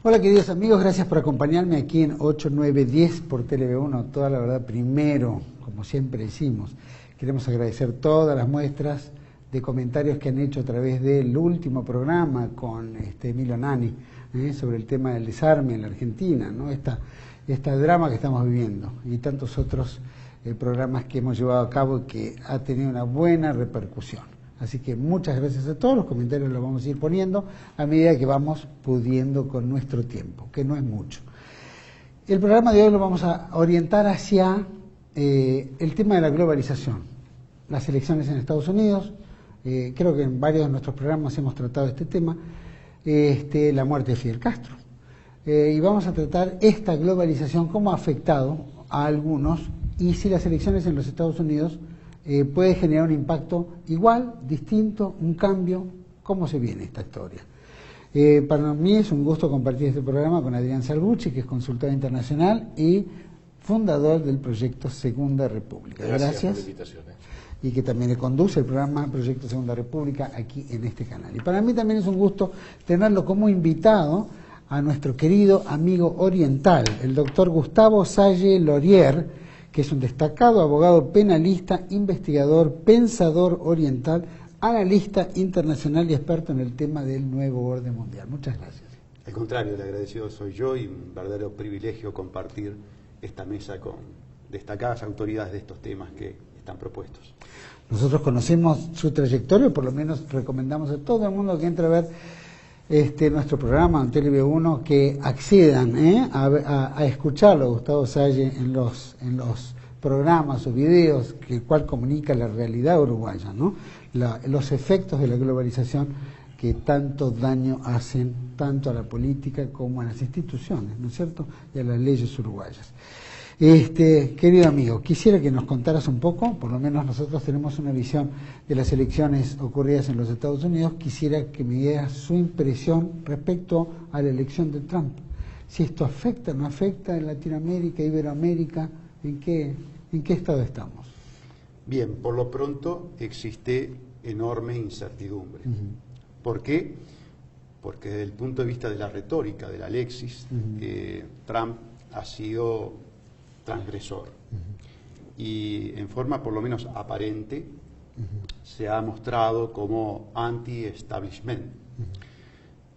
Hola queridos amigos, gracias por acompañarme aquí en 8, 9, 10 por TV1, toda la verdad primero, como siempre decimos. Queremos agradecer todas las muestras de comentarios que han hecho a través del último programa con Emilio Nani, sobre el tema del desarme en la Argentina, ¿no? Esta drama que estamos viviendo y tantos otros programas que hemos llevado a cabo que ha tenido una buena repercusión. Así que muchas gracias a todos, los comentarios los vamos a ir poniendo a medida que vamos pudiendo con nuestro tiempo, que no es mucho. El programa de hoy lo vamos a orientar hacia el tema de la globalización, las elecciones en Estados Unidos. Creo que en varios de nuestros programas hemos tratado este tema, la muerte de Fidel Castro. Y vamos a tratar esta globalización, cómo ha afectado a algunos y si las elecciones en los Estados Unidos puede generar un impacto igual, distinto, un cambio, cómo se viene esta historia. Para mí es un gusto compartir este programa con Adrián Salvucci, que es consultor internacional y fundador del proyecto Segunda República. Gracias. Por la invitación. Y que también le conduce el programa Proyecto Segunda República aquí en este canal. Y para mí también es un gusto tenerlo como invitado a nuestro querido amigo oriental, el doctor Gustavo Salle Laurier, que es un destacado abogado penalista, investigador, pensador oriental, analista internacional y experto en el tema del nuevo orden mundial. Muchas gracias. Al contrario, el agradecido soy yo y un verdadero privilegio compartir esta mesa con destacadas autoridades de estos temas que están propuestos. Nosotros conocemos su trayectoria, por lo menos recomendamos a todo el mundo que entre a ver nuestro programa en TV1 que accedan a escucharlo a Gustavo Salle en los programas o videos, el cual comunica la realidad uruguaya, ¿no? Los efectos de la globalización que tanto daño hacen tanto a la política como a las instituciones, ¿no es cierto?, y a las leyes uruguayas. Querido amigo, quisiera que nos contaras un poco, por lo menos nosotros tenemos una visión de las elecciones ocurridas en los Estados Unidos. Quisiera que me dieras su impresión respecto a la elección de Trump. Si esto afecta, no afecta en Latinoamérica, Iberoamérica, ¿en qué estado estamos? Bien, por lo pronto existe enorme incertidumbre. ¿Por qué? Porque desde el punto de vista de la retórica, de la lexis, Trump ha sido transgresor y en forma por lo menos aparente se ha mostrado como anti-establishment.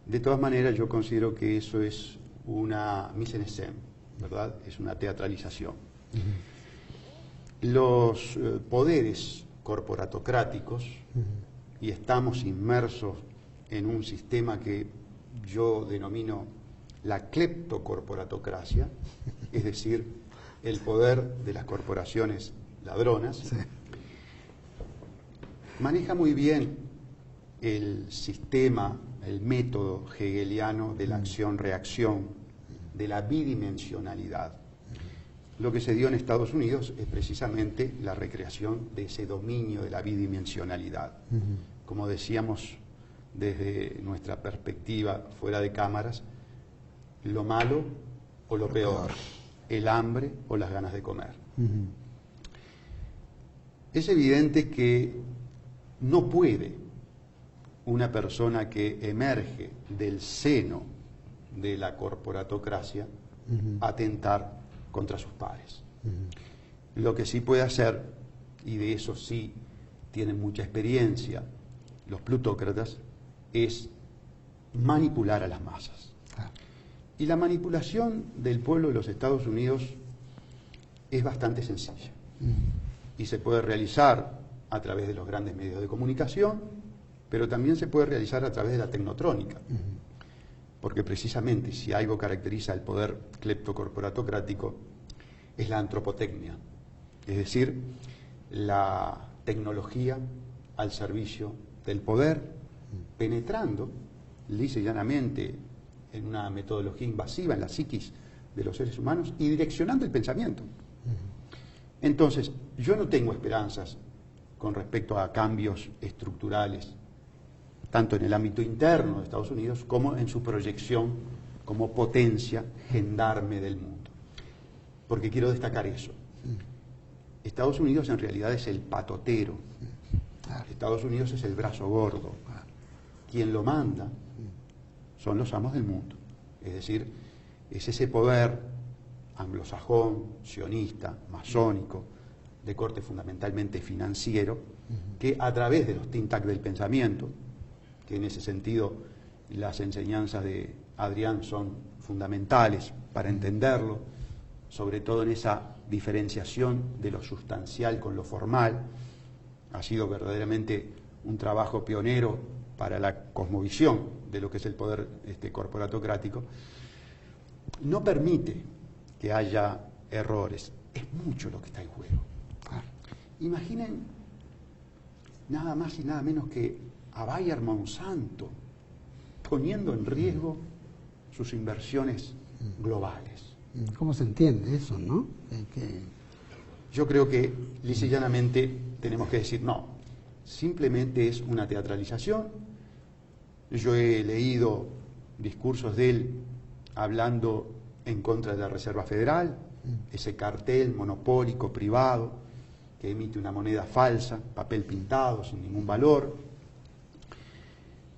De todas maneras, yo considero que eso es una mise en scène, ¿verdad? Es una teatralización. Los poderes corporatocráticos, y estamos inmersos en un sistema que yo denomino la cleptocorporatocracia, es decir, el poder de las corporaciones ladronas, sí, maneja muy bien el sistema, el método hegeliano de la acción-reacción, de la bidimensionalidad. Lo que se dio en Estados Unidos es precisamente la recreación de ese dominio de la bidimensionalidad. Como decíamos desde nuestra perspectiva fuera de cámaras, lo malo o lo peor, el hambre o las ganas de comer. Es evidente que no puede una persona que emerge del seno de la corporatocracia atentar contra sus pares. Lo que sí puede hacer, y de eso sí tienen mucha experiencia los plutócratas, es manipular a las masas. Y la manipulación del pueblo de los Estados Unidos es bastante sencilla. Y se puede realizar a través de los grandes medios de comunicación, pero también se puede realizar a través de la tecnotrónica. Porque precisamente si algo caracteriza el poder cleptocorporatocrático es la antropotecnia, es decir, la tecnología al servicio del poder, penetrando lisa y llanamente en una metodología invasiva en la psiquis de los seres humanos y direccionando el pensamiento. Entonces, yo no tengo esperanzas con respecto a cambios estructurales, tanto en el ámbito interno de Estados Unidos como en su proyección como potencia gendarme del mundo. Porque quiero destacar eso. Estados Unidos en realidad es el patotero. Estados Unidos es el brazo gordo. Quien lo manda son los amos del mundo. Es decir, es ese poder anglosajón, sionista, masónico, de corte fundamentalmente financiero, que a través de los think tank del pensamiento, que en ese sentido las enseñanzas de Adrián son fundamentales para entenderlo, sobre todo en esa diferenciación de lo sustancial con lo formal, ha sido verdaderamente un trabajo pionero para la cosmovisión de lo que es el poder corporatocrático, no permite que haya errores. Es mucho lo que está en juego. Imaginen nada más y nada menos que a Bayer Monsanto poniendo en riesgo sus inversiones globales. ¿Cómo se entiende eso, no? Yo creo que lisa y llanamente tenemos que decir no, simplemente es una teatralización. Yo he leído discursos de él hablando en contra de la Reserva Federal, ese cartel monopólico privado que emite una moneda falsa, papel pintado, sin ningún valor.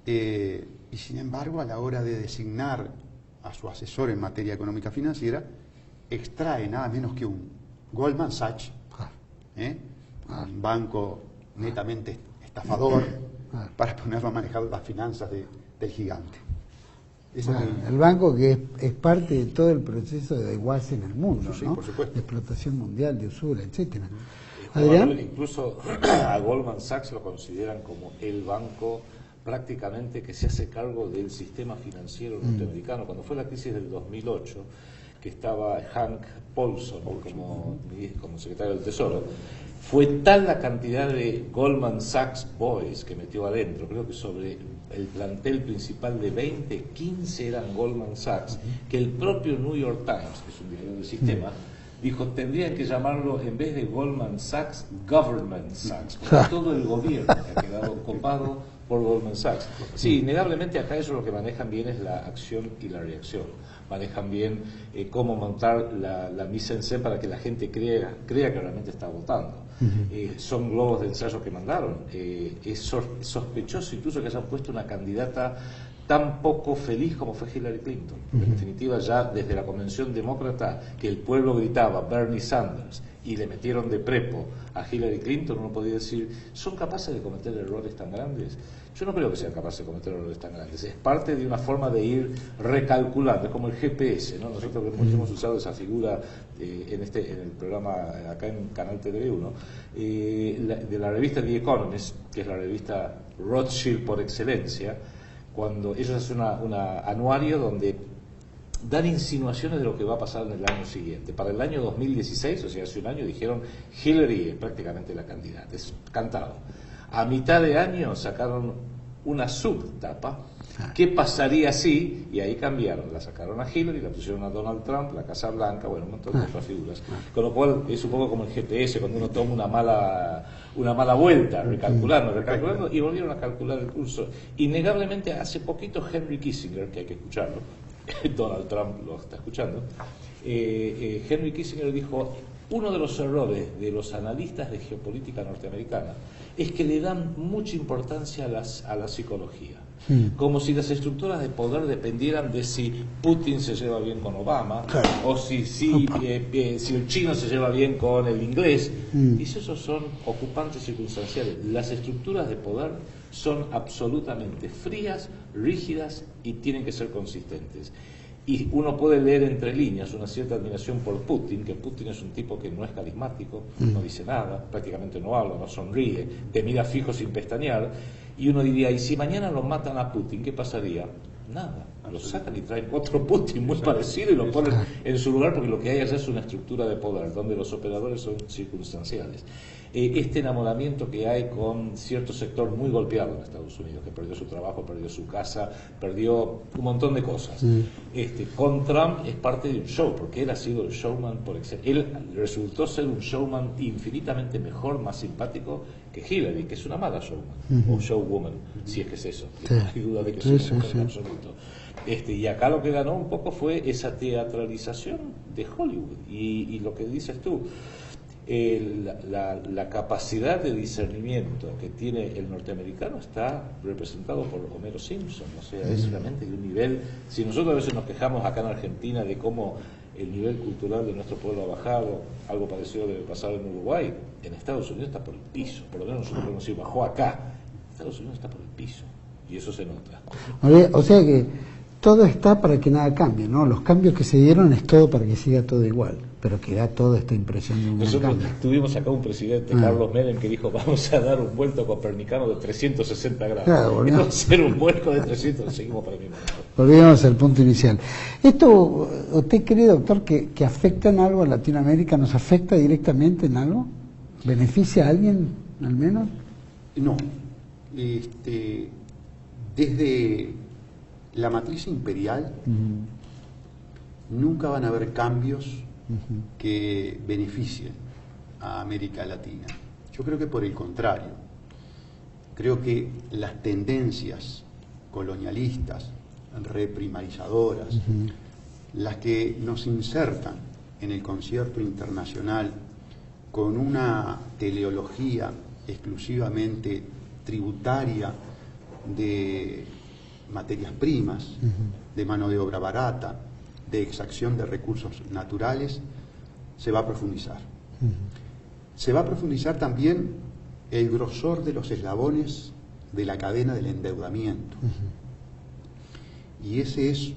Y sin embargo, a la hora de designar a su asesor en materia económica financiera, extrae nada menos que un Goldman Sachs, un banco netamente estafador, para ponerlo a manejar las finanzas del gigante. El banco que es parte de todo el proceso de desguace en el mundo, sí, ¿no? Por supuesto. De explotación mundial, de usura, etcétera. Adrián. Incluso a Goldman Sachs lo consideran como el banco prácticamente que se hace cargo del sistema financiero norteamericano. Cuando fue la crisis del 2008, que estaba Hank Paulson como secretario del Tesoro, fue tal la cantidad de Goldman Sachs Boys que metió adentro, creo que sobre el plantel principal de 20, 15 eran Goldman Sachs, que el propio New York Times, que es un diario del sistema, dijo, tendrían que llamarlo, en vez de Goldman Sachs, Government Sachs, porque todo el gobierno ha quedado copado por Goldman Sachs. Sí, innegablemente acá ellos lo que manejan bien es la acción y la reacción. Manejan bien cómo montar la mise en scène para que la gente crea que realmente está votando. Son globos de ensayo que mandaron. Es sospechoso incluso que hayan puesto una candidata tan poco feliz como fue Hillary Clinton. En definitiva, ya desde la convención demócrata, que el pueblo gritaba Bernie Sanders y le metieron de prepo a Hillary Clinton, uno podía decir, ¿son capaces de cometer errores tan grandes? Yo no creo que sean capaces de cometer errores tan grandes. Es parte de una forma de ir recalculando, es como el GPS, ¿no? Nosotros hemos usado esa figura en el programa acá en Canal TLV1, de la revista The Economist, que es la revista Rothschild por excelencia, cuando ellos hacen un anuario donde dan insinuaciones de lo que va a pasar en el año siguiente. Para el año 2016, o sea, hace un año, dijeron Hillary es prácticamente la candidata, es cantado. A mitad de año sacaron una subtapa, ¿qué pasaría si? Y ahí cambiaron, la sacaron a Hillary, la pusieron a Donald Trump, la Casa Blanca, bueno, un montón de otras figuras. Con lo cual es un poco como el GPS, cuando uno toma una mala vuelta, recalculando, y volvieron a calcular el curso. Innegablemente, hace poquito Henry Kissinger, que hay que escucharlo, Donald Trump lo está escuchando, Henry Kissinger dijo, uno de los errores de los analistas de geopolítica norteamericana es que le dan mucha importancia a la psicología, como si las estructuras de poder dependieran de si Putin se lleva bien con Obama, o si el chino se lleva bien con el inglés. Y esos son ocupantes circunstanciales. Las estructuras de poder son absolutamente frías, rígidas y tienen que ser consistentes. Y uno puede leer entre líneas una cierta admiración por Putin, que Putin es un tipo que no es carismático, no dice nada, prácticamente no habla, no sonríe, te mira fijo sin pestañear, y uno diría, ¿y si mañana lo matan a Putin, qué pasaría? Nada, lo sacan y traen otro Putin muy parecido y lo ponen en su lugar, porque lo que hay allá es una estructura de poder, donde los operadores son circunstanciales. Este enamoramiento que hay con cierto sector muy golpeado en Estados Unidos, que perdió su trabajo, perdió su casa, perdió un montón de cosas. Con Trump es parte de un show, porque él ha sido el showman por excelencia. Él resultó ser un showman infinitamente mejor, más simpático que Hillary, que es una mala showman, o showwoman, si es que es eso. No hay duda de que es una mujer en absoluto. Y acá lo que ganó un poco fue esa teatralización de Hollywood. Y lo que dices tú, la capacidad de discernimiento que tiene el norteamericano está representado por Homero Simpson. O sea, es realmente de un nivel. Si nosotros a veces nos quejamos acá en Argentina de cómo el nivel cultural de nuestro pueblo ha bajado, algo parecido debe pasar en Uruguay, en Estados Unidos está por el piso. Por lo menos nosotros podemos decir, bajó acá. Estados Unidos está por el piso, y eso se nota. O sea que todo está para que nada cambie, ¿no? Los cambios que se dieron es todo para que siga todo igual, pero que da toda esta impresión de un Nosotros cambio. tuvimos acá un presidente, Carlos Menem, que dijo, vamos a dar un vuelto copernicano de 360 grados. Claro, Vamos a hacer un vuelco de 300, seguimos para el mismo lado. Volvemos al punto inicial. ¿Esto, usted cree, doctor, que afecta en algo a Latinoamérica? ¿Nos afecta directamente en algo? ¿Beneficia a alguien, al menos? No. Desde la matriz imperial nunca van a haber cambios que beneficien a América Latina. Yo creo que por el contrario, creo que las tendencias colonialistas, reprimarizadoras, las que nos insertan en el concierto internacional con una teleología exclusivamente tributaria de materias primas, de mano de obra barata, de exacción de recursos naturales, se va a profundizar. Se va a profundizar también el grosor de los eslabones de la cadena del endeudamiento. Y ese es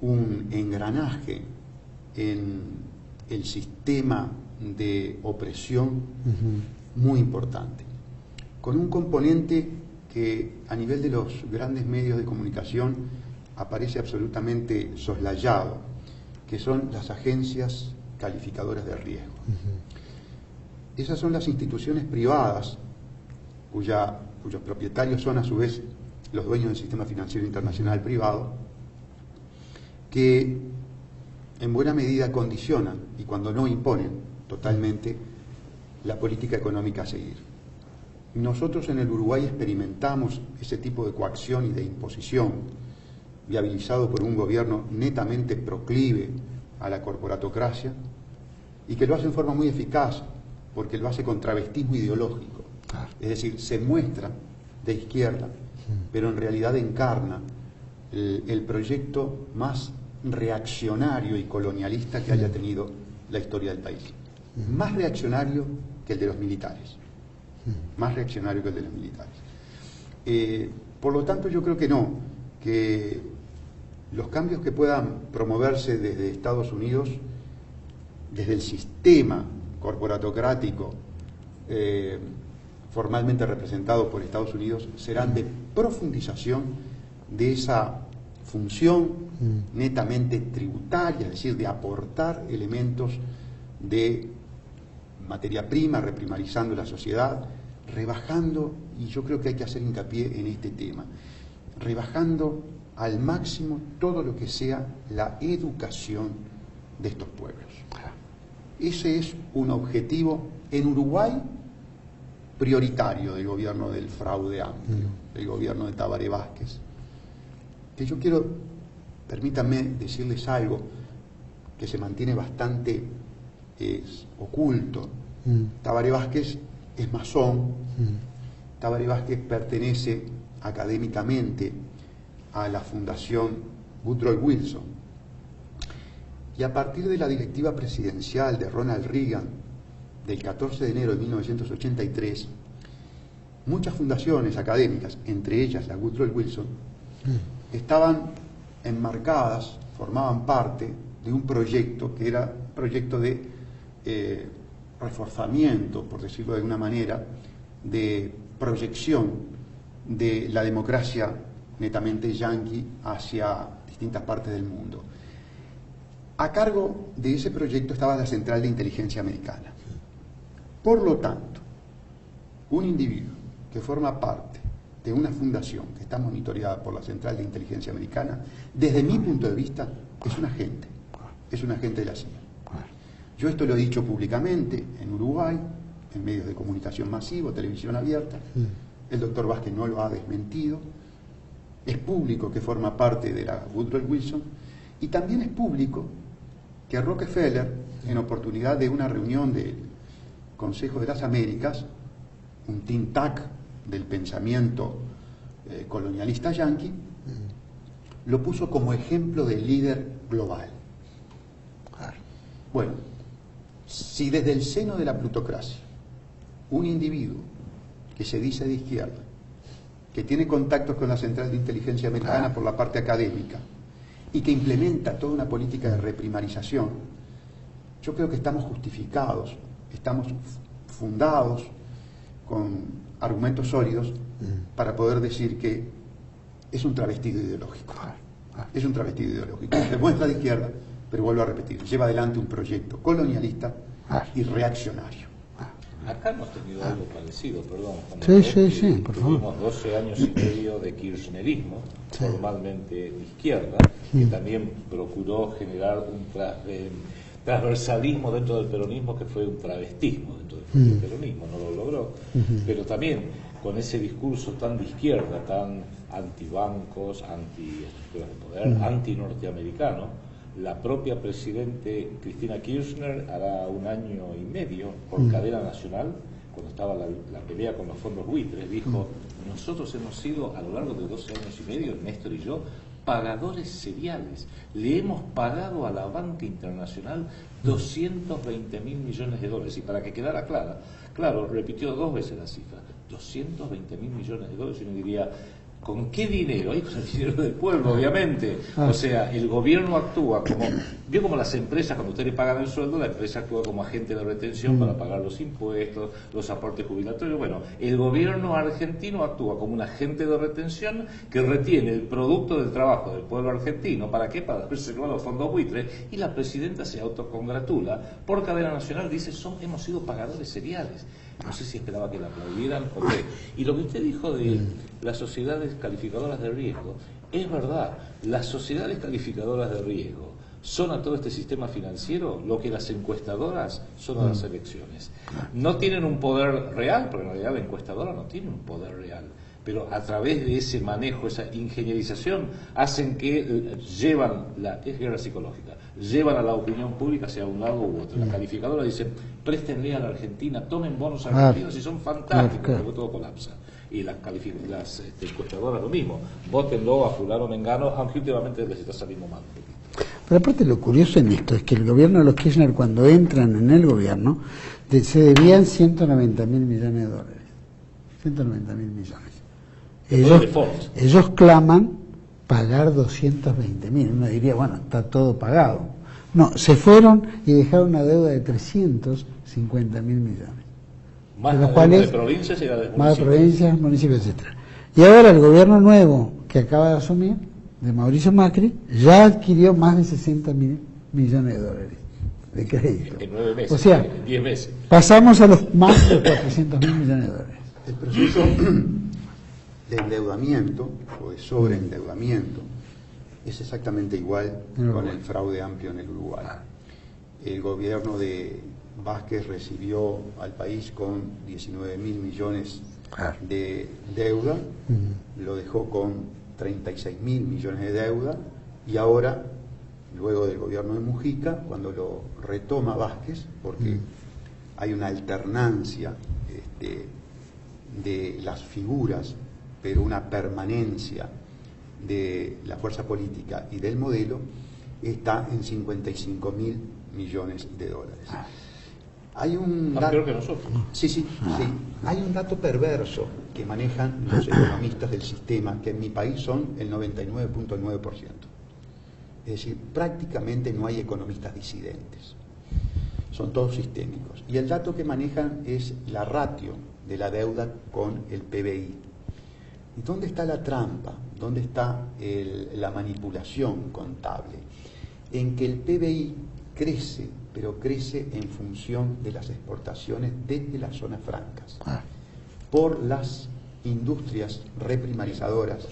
un engranaje en el sistema de opresión muy importante, con un componente que a nivel de los grandes medios de comunicación aparece absolutamente soslayado, que son las agencias calificadoras de riesgo. Esas son las instituciones privadas cuyos propietarios son a su vez los dueños del sistema financiero internacional privado, que en buena medida condicionan, y cuando no imponen totalmente, la política económica a seguir. Nosotros en el Uruguay experimentamos ese tipo de coacción y de imposición, viabilizado por un gobierno netamente proclive a la corporatocracia, y que lo hace en forma muy eficaz, porque lo hace con travestismo ideológico. Es decir, se muestra de izquierda, pero en realidad encarna el proyecto más reaccionario y colonialista que haya tenido la historia del país. Más reaccionario que el de los militares. Más reaccionario que el de los militares. Por lo tanto, yo creo que no, que los cambios que puedan promoverse desde Estados Unidos, desde el sistema corporatocrático formalmente representado por Estados Unidos, serán de profundización de esa función netamente tributaria, es decir, de aportar elementos de materia prima, reprimarizando la sociedad, rebajando, y yo creo que hay que hacer hincapié en este tema, rebajando al máximo todo lo que sea la educación de estos pueblos. Ese es un objetivo en Uruguay prioritario del gobierno del fraude amplio, del gobierno de Tabaré Vázquez. Que yo quiero, permítanme decirles algo que se mantiene bastante oculto. Tabaré Vázquez es masón, Tabaré Vázquez pertenece académicamente a la Fundación Woodrow Wilson. Y a partir de la directiva presidencial de Ronald Reagan del 14 de enero de 1983, muchas fundaciones académicas, entre ellas la Woodrow Wilson, estaban enmarcadas, formaban parte de un proyecto que era un proyecto de reforzamiento, por decirlo de alguna manera, de proyección de la democracia netamente yanqui hacia distintas partes del mundo. A cargo de ese proyecto estaba la Central de Inteligencia Americana. Por lo tanto, un individuo que forma parte de una fundación que está monitoreada por la Central de Inteligencia Americana, desde mi punto de vista, es un agente de la CIA. Yo esto lo he dicho públicamente en Uruguay, en medios de comunicación masivo, televisión abierta. El doctor Vázquez no lo ha desmentido. Es público que forma parte de la Woodrow Wilson, y también es público que Rockefeller, en oportunidad de una reunión Consejo de las Américas, un think tank del pensamiento colonialista yanqui, lo puso como ejemplo de líder global. Bueno, si desde el seno de la plutocracia un individuo que se dice de izquierda, que tiene contactos con la Central de Inteligencia Americana por la parte académica y que implementa toda una política de reprimarización, yo creo que estamos justificados, estamos fundados con argumentos sólidos para poder decir que es un travestido ideológico. Es un travestido ideológico. Se muestra de izquierda, pero vuelvo a repetir, lleva adelante un proyecto colonialista y reaccionario. Acá hemos tenido algo parecido, perdón. Sí, por favor. Tuvimos 12 años y medio de kirchnerismo, formalmente de izquierda, que también procuró generar un transversalismo dentro del peronismo que fue un travestismo dentro del peronismo, no lo logró, pero también con ese discurso tan de izquierda, tan antibancos, anti-estructuras de poder, anti-norteamericano. La propia presidente Cristina Kirchner hará 1 año y medio por cadena nacional, cuando estaba la pelea con los fondos buitres, dijo: nosotros hemos sido a lo largo de 12 años y medio, Néstor y yo, pagadores seriales. Le hemos pagado a la banca internacional 220.000 millones de dólares. Y para que quedara claro, repitió 2 veces la cifra, 220.000 millones de dólares. Y uno diría, ¿con qué dinero? Ahí con el dinero del pueblo, obviamente. O sea, el gobierno actúa como... Vio como las empresas, cuando ustedes pagan el sueldo, la empresa actúa como agente de retención para pagar los impuestos, los aportes jubilatorios. Bueno, el gobierno argentino actúa como un agente de retención que retiene el producto del trabajo del pueblo argentino. ¿Para qué? Para reservar los fondos buitres. Y la presidenta se autocongratula. Por cadena nacional dice, hemos sido pagadores seriales. No sé si esperaba que la aplaudieran o qué. Y lo que usted dijo de las sociedades calificadoras de riesgo, es verdad. Las sociedades calificadoras de riesgo son a todo este sistema financiero lo que las encuestadoras son a las elecciones. No tienen un poder real, porque en realidad la encuestadora no tiene un poder real, pero a través de ese manejo, esa ingenierización, hacen que es guerra psicológica, llevan a la opinión pública hacia un lado u otro. La calificadora dice, préstenle a la Argentina, tomen bonos argentinos y son fantásticos, porque todo colapsa. Y las encuestadoras lo mismo, vótenlo a fulano Mengano, aunque últimamente les está saliendo mal. Pero aparte lo curioso en esto es que el gobierno de los Kirchner, cuando entran en el gobierno, se debían 190.000 millones de dólares. 190.000 millones. Ellos claman pagar 220.000. Uno diría, bueno, está todo pagado. No, se fueron y dejaron una deuda de 350.000 millones. Más de cuales, provincias y de más de provincias, municipios, etc. Y ahora el gobierno nuevo que acaba de asumir, de Mauricio Macri, ya adquirió más de 60.000 millones de dólares de crédito. En 9 meses, o sea, en 10 meses. Pasamos a los más de 400.000 millones de dólares. El proceso de endeudamiento o de sobreendeudamiento es exactamente igual con el fraude amplio en el Uruguay. El gobierno de Vázquez recibió al país con 19.000 millones de deuda, lo dejó con 36.000 millones de deuda, y ahora, luego del gobierno de Mujica, cuando lo retoma Vázquez, porque hay una alternancia de las figuras, pero una permanencia de la fuerza política y del modelo, está en 55.000 millones de dólares. Hay un dato, peor que nosotros. Sí. Hay un dato perverso que manejan los economistas del sistema, que en mi país son el 99.9%. Es decir, prácticamente no hay economistas disidentes. Son todos sistémicos. Y el dato que manejan es la ratio de la deuda con el PBI. ¿Y dónde está la trampa? ¿Dónde está la manipulación contable? En que el PBI crece, pero crece en función de las exportaciones desde las zonas francas, por las industrias reprimarizadoras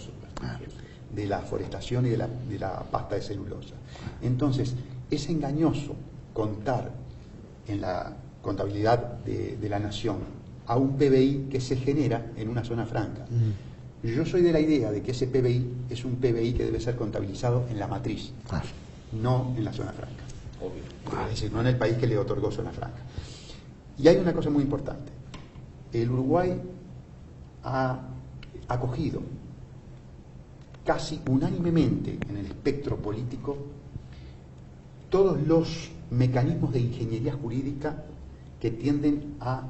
de la forestación y de la pasta de celulosa. Entonces, es engañoso contar en la contabilidad de la nación a un PBI que se genera en una zona franca. Yo soy de la idea de que ese PBI es un PBI que debe ser contabilizado en la matriz, no en la zona franca. Es decir, no en el país que le otorgó zona franca. Y hay una cosa muy importante. El Uruguay ha acogido casi unánimemente en el espectro político todos los mecanismos de ingeniería jurídica que tienden a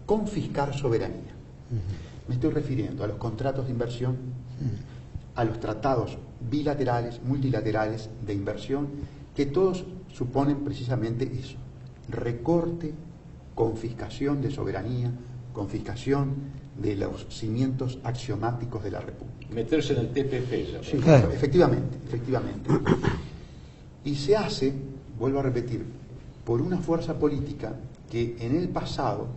confiscar soberanía. Me estoy refiriendo a los contratos de inversión, a los tratados bilaterales, multilaterales de inversión, que todos suponen precisamente eso: recorte, confiscación de soberanía, confiscación de los cimientos axiomáticos de la República. Meterse en el TPP ya. Sí, claro. Efectivamente. Y se hace, vuelvo a repetir, por una fuerza política que en el pasado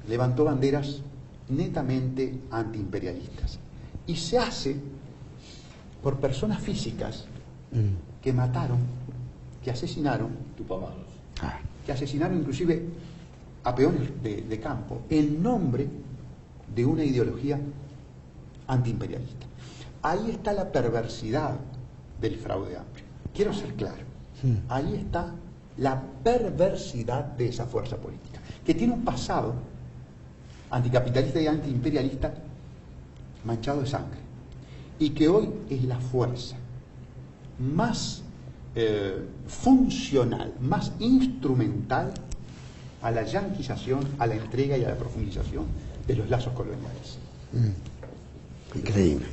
levantó banderas netamente antiimperialistas. Y se hace por personas físicas que mataron, que asesinaron, Tupamaros. que asesinaron inclusive a peones de campo en nombre de una ideología antiimperialista. Ahí está la perversidad del fraude amplio. Quiero ser claro. Ahí está la perversidad de esa fuerza política, que tiene un pasado anticapitalista y antiimperialista manchado de sangre, y que hoy es la fuerza más funcional, más instrumental a la yanquización, a la entrega y a la profundización de los lazos coloniales. Increíble.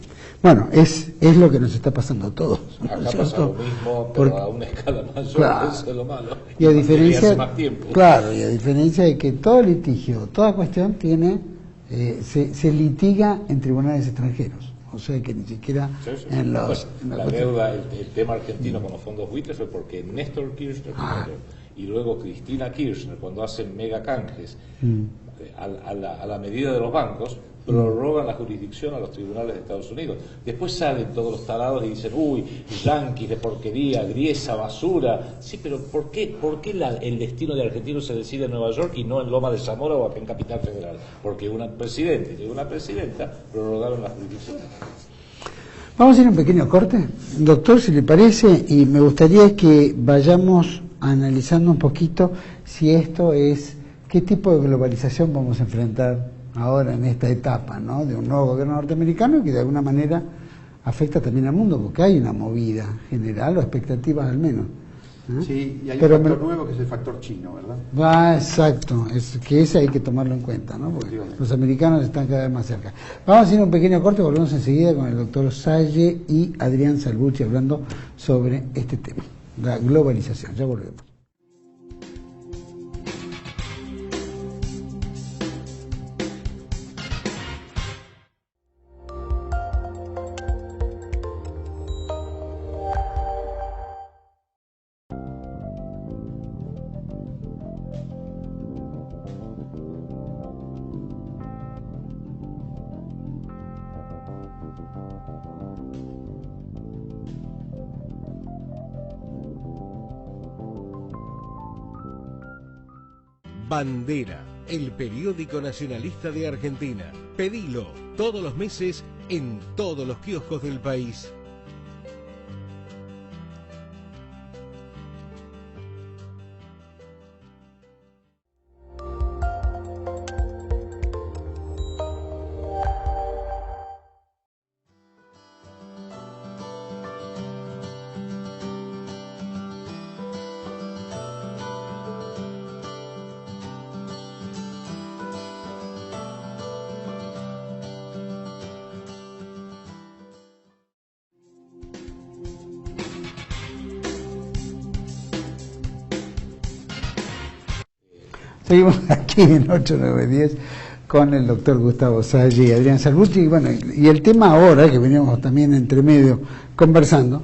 Bueno, es lo que nos está pasando a todos, ¿no? Acá pasa lo mismo, pero a una escala mayor, claro, eso es lo malo. Y a diferencia, hace más tiempo. claro, y a diferencia de que todo litigio, toda cuestión tiene, se litiga en tribunales extranjeros. O sea que ni siquiera en los... La deuda, el tema argentino con los fondos buitres fue porque Néstor Kirchner primero, y luego Cristina Kirchner, cuando hacen mega canjes a la medida de los bancos, prorrogan la jurisdicción a los tribunales de Estados Unidos. Después salen todos los tarados y dicen, uy, yanquis de porquería, griesa, basura. Sí, pero ¿por qué el destino de argentino se decide en Nueva York y no en Loma de Zamora o acá en Capital Federal? Porque un presidente y una presidenta prorrogaron la jurisdicción. Vamos a ir a un pequeño corte, doctor, si le parece, y me gustaría que vayamos analizando un poquito si esto es, qué tipo de globalización vamos a enfrentar ahora en esta etapa, ¿no?, de un nuevo gobierno norteamericano que de alguna manera afecta también al mundo, porque hay una movida general, o expectativas al menos. Sí, y hay un factor nuevo que es el factor chino, ¿verdad? Exacto, es que ese hay que tomarlo en cuenta, ¿no?, porque los americanos están cada vez más cerca. Vamos a ir a un pequeño corte, volvemos enseguida con el doctor Salle y Adrián Salvucci hablando sobre este tema, la globalización. Ya volvemos. Bandera, el periódico nacionalista de Argentina. Pedilo todos los meses en todos los kioscos del país. Seguimos aquí en 8910 con el doctor Gustavo Salle y Adrián Salvucci, y bueno, y el tema ahora, que veníamos también entre medio conversando,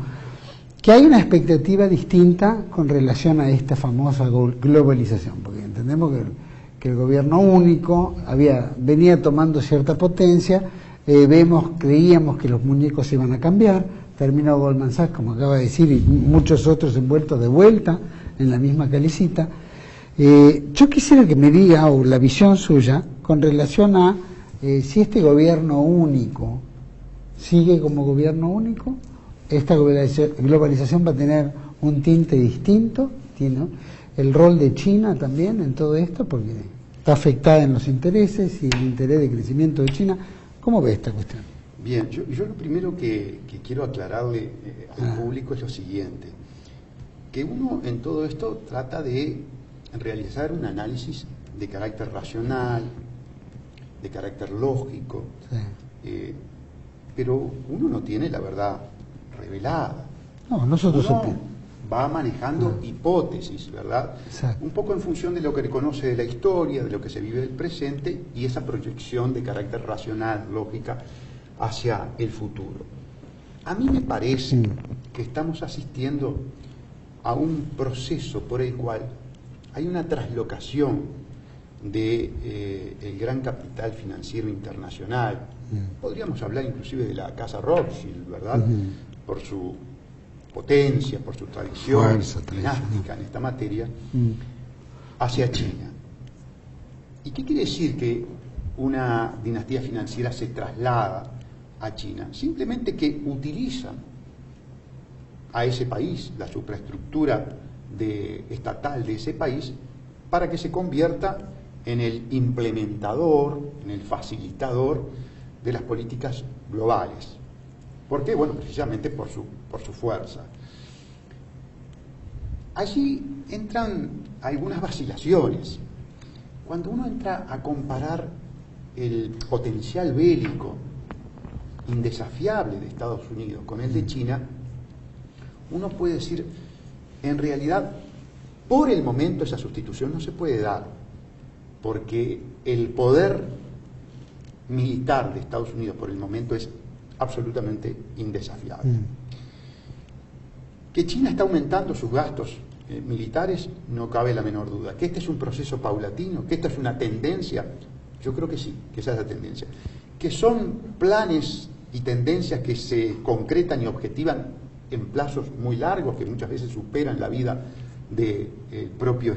que hay una expectativa distinta con relación a esta famosa globalización, porque entendemos que el gobierno único venía tomando cierta potencia, creíamos que los muñecos iban a cambiar, terminó Goldman Sachs, como acaba de decir, y muchos otros envueltos de vuelta en la misma calicita. Yo quisiera que me diga, o la visión suya, con relación a si este gobierno único sigue como gobierno único, esta globalización va a tener un tinte distinto, ¿no? el rol de China también en todo esto, porque está afectada en los intereses y el interés de crecimiento de China. ¿Cómo ve esta cuestión? Bien, yo lo primero que quiero aclararle al público es lo siguiente, que uno en todo esto trata de realizar un análisis de carácter racional, de carácter lógico, sí. Pero uno no tiene la verdad revelada. No, nosotros uno va manejando hipótesis, ¿verdad? Exacto. Un poco en función de lo que conoce de la historia, de lo que se vive del presente y esa proyección de carácter racional, lógica, hacia el futuro. A mí me parece que estamos asistiendo a un proceso por el cual hay una traslocación de el gran capital financiero internacional. Podríamos hablar inclusive de la Casa Rothschild, ¿verdad? Por su potencia, por su tradición dinástica en esta materia, hacia China. ¿Y qué quiere decir que una dinastía financiera se traslada a China? Simplemente que utilizan a ese país, la superestructura estatal de ese país, para que se convierta en el implementador, en el facilitador de las políticas globales. ¿Por qué? Bueno, precisamente por su fuerza. Allí entran algunas vacilaciones. Cuando uno entra a comparar el potencial bélico indesafiable de Estados Unidos con el de China, uno puede decir, en realidad, por el momento esa sustitución no se puede dar, porque el poder militar de Estados Unidos por el momento es absolutamente indesafiable. Que China está aumentando sus gastos militares, no cabe la menor duda. Que este es un proceso paulatino, que esta es una tendencia, yo creo que sí, que esa es la tendencia. Que son planes y tendencias que se concretan y objetivan en plazos muy largos, que muchas veces superan la vida del propio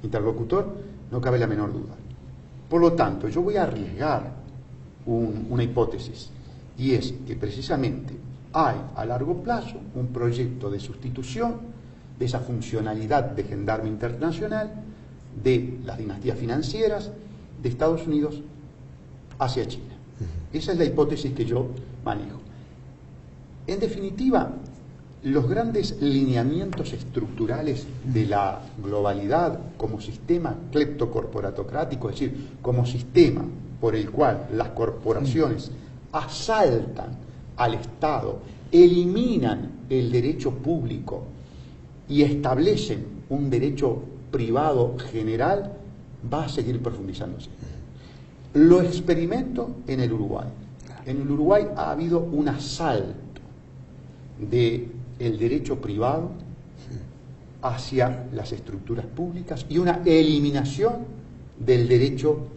interlocutor, no cabe la menor duda. Por lo tanto, yo voy a arriesgar una hipótesis, y es que precisamente hay a largo plazo un proyecto de sustitución de esa funcionalidad de gendarme internacional de las dinastías financieras de Estados Unidos hacia China. Esa es la hipótesis que yo manejo. En definitiva, los grandes lineamientos estructurales de la globalidad como sistema cleptocorporatocrático, es decir, como sistema por el cual las corporaciones asaltan al Estado, eliminan el derecho público y establecen un derecho privado general, va a seguir profundizándose. Lo experimento en el Uruguay. En el Uruguay ha habido un asalto del derecho privado hacia las estructuras públicas y una eliminación del derecho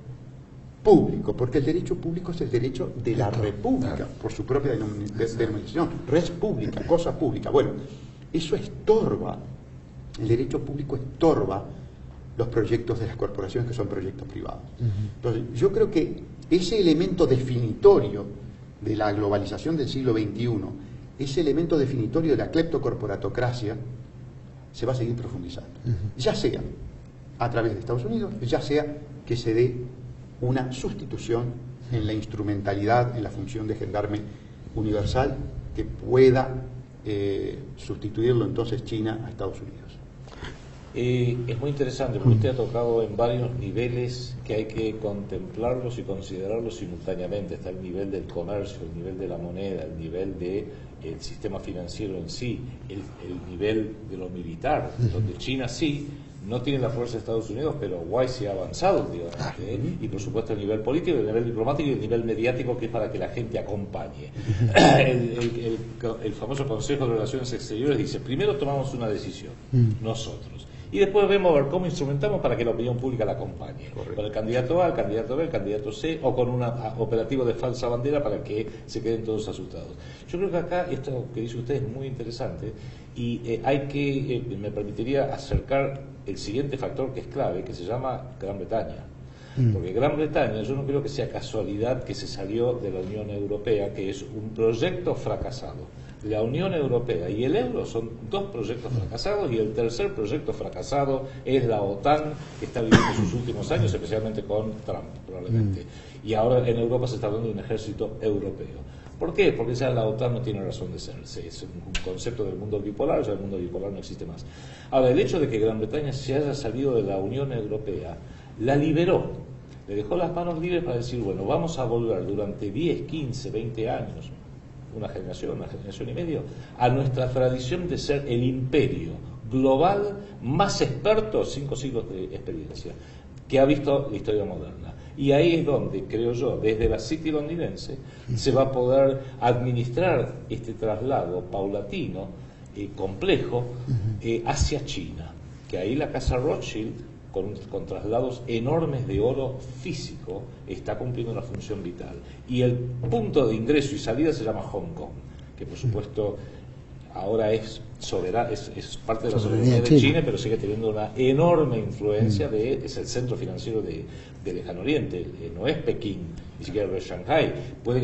público, porque el derecho público es el derecho de la república, por su propia denominación, res pública, cosa pública. Bueno, eso estorba, el derecho público estorba los proyectos de las corporaciones que son proyectos privados. Entonces, yo creo que ese elemento definitorio de la globalización del siglo XXI, ese elemento definitorio de la cleptocorporatocracia, se va a seguir profundizando. Ya sea a través de Estados Unidos, ya sea que se dé una sustitución en la instrumentalidad, en la función de gendarme universal, que pueda sustituirlo entonces China a Estados Unidos. Es muy interesante porque usted ha tocado en varios niveles que hay que contemplarlos y considerarlos simultáneamente. Está el nivel del comercio, el nivel de la moneda, el nivel del sistema financiero en sí, el nivel de lo militar, donde China sí no tiene la fuerza de Estados Unidos, pero Uruguay sí ha avanzado, digamos, y por supuesto el nivel político, el nivel diplomático y el nivel mediático, que es para que la gente acompañe. El famoso Consejo de Relaciones Exteriores dice, primero tomamos una decisión, nosotros, y después vemos a ver cómo instrumentamos para que la opinión pública la acompañe. Correcto. Con el candidato A, el candidato B, el candidato C, o con un operativo de falsa bandera para que se queden todos asustados. Yo creo que acá esto que dice usted es muy interesante y hay que, me permitiría acercar el siguiente factor que es clave, que se llama Gran Bretaña. Porque Gran Bretaña, yo no creo que sea casualidad que se salió de la Unión Europea, que es un proyecto fracasado. La Unión Europea y el euro son dos proyectos fracasados, y el tercer proyecto fracasado es la OTAN, que está viviendo sus últimos años, especialmente con Trump, probablemente. Y ahora en Europa se está hablando de un ejército europeo. ¿Por qué? Porque ya la OTAN no tiene razón de ser. Es un concepto del mundo bipolar, ya el mundo bipolar no existe más. Ahora, el hecho de que Gran Bretaña se haya salido de la Unión Europea la liberó, le dejó las manos libres para decir, bueno, vamos a volver durante 10, 15, 20 años, una generación y medio, a nuestra tradición de ser el imperio global más experto, 5 siglos de experiencia, que ha visto la historia moderna. Y ahí es donde, creo yo, desde la City londinense, se va a poder administrar este traslado paulatino, complejo, hacia China. Que ahí la Casa Rothschild, con traslados enormes de oro físico, está cumpliendo una función vital. Y el punto de ingreso y salida se llama Hong Kong, que por supuesto ahora es parte de la soberanía de China, pero sigue teniendo una enorme influencia, es el centro financiero de Lejano Oriente, no es Pekín, ni siquiera es Shanghái.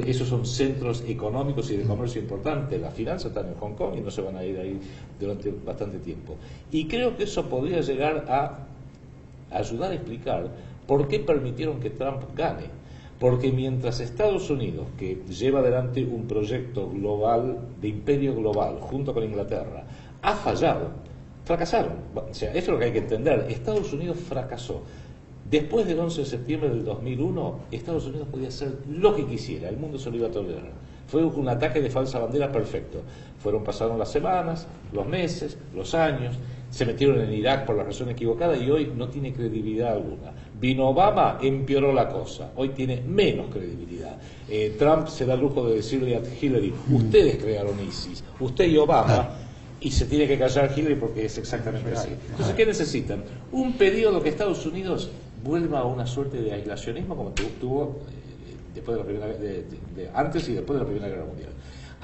Esos son centros económicos y de comercio importantes. Las finanzas están en Hong Kong y no se van a ir ahí durante bastante tiempo. Y creo que eso podría llegar a ayudar a explicar por qué permitieron que Trump gane. Porque mientras Estados Unidos, que lleva adelante un proyecto global, de imperio global, junto con Inglaterra, ha fallado, fracasaron. O sea, eso es lo que hay que entender. Estados Unidos fracasó. Después del 11 de septiembre del 2001, Estados Unidos podía hacer lo que quisiera, el mundo se lo iba a tolerar. Fue un ataque de falsa bandera perfecto. Pasaron las semanas, los meses, los años, se metieron en Irak por la razón equivocada y hoy no tiene credibilidad alguna. Vino Obama, empeoró la cosa, hoy tiene menos credibilidad. Trump se da el lujo de decirle a Hillary, ustedes crearon ISIS, usted y Obama, y se tiene que callar Hillary porque es exactamente así. Entonces, ¿qué necesitan? Un periodo que Estados Unidos vuelva a una suerte de aislacionismo como tuvo después de la antes y después de la Primera Guerra Mundial.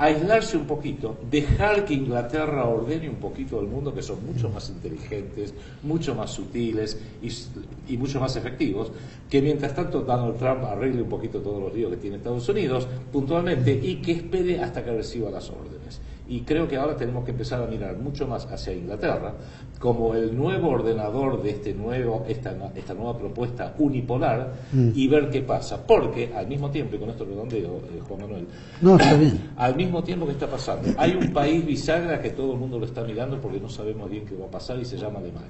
Aislarse un poquito, dejar que Inglaterra ordene un poquito el mundo, que son mucho más inteligentes, mucho más sutiles y mucho más efectivos, que mientras tanto Donald Trump arregle un poquito todos los líos que tiene Estados Unidos puntualmente y que espere hasta que reciba las órdenes. Y creo que ahora tenemos que empezar a mirar mucho más hacia Inglaterra como el nuevo ordenador de esta nueva propuesta unipolar y ver qué pasa. Porque al mismo tiempo, y con esto redondeo, Juan Manuel, está bien. Al mismo tiempo que está pasando, hay un país bisagra que todo el mundo lo está mirando porque no sabemos bien qué va a pasar y se llama Alemania.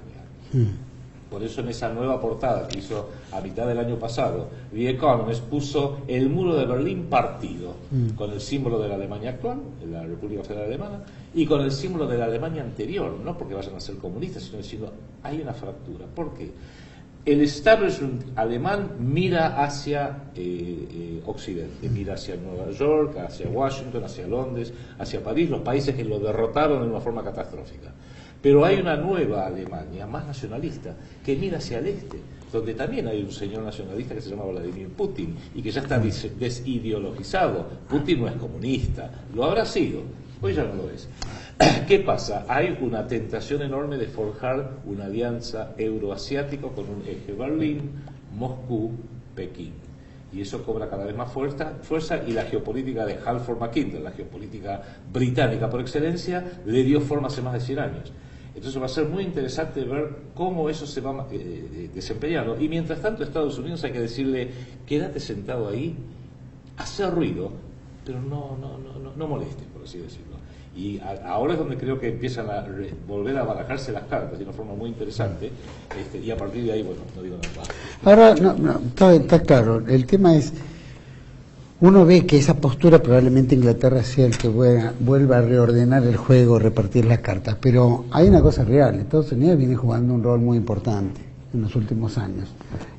Por eso en esa nueva portada que hizo a mitad del año pasado, The Economist puso el muro de Berlín partido, con el símbolo de la Alemania actual, de la República Federal Alemana, y con el símbolo de la Alemania anterior, no porque vayan a ser comunistas, sino diciendo, hay una fractura. ¿Por qué? El establishment alemán mira hacia Occidente, mira hacia Nueva York, hacia Washington, hacia Londres, hacia París, los países que lo derrotaron de una forma catastrófica. Pero hay una nueva Alemania, más nacionalista, que mira hacia el este, donde también hay un señor nacionalista que se llama Vladimir Putin y que ya está desideologizado. Putin no es comunista, lo habrá sido, hoy ya no lo es. ¿Qué pasa? Hay una tentación enorme de forjar una alianza euroasiática con un eje Berlín, Moscú, Pekín. Y eso cobra cada vez más fuerza y la geopolítica de Halford Mackinder, la geopolítica británica por excelencia, le dio forma hace más de 100 años. Entonces va a ser muy interesante ver cómo eso se va desempeñando. Y mientras tanto, Estados Unidos hay que decirle, quédate sentado ahí, hacer ruido, pero no moleste, por así decirlo. Y ahora es donde creo que empiezan a volver a barajarse las cartas de una forma muy interesante, y a partir de ahí, bueno, no digo nada más. Ahora, está claro, el tema es, uno ve que esa postura probablemente Inglaterra sea el que vuelva a reordenar el juego, repartir las cartas, pero hay una cosa real, Estados Unidos viene jugando un rol muy importante en los últimos años,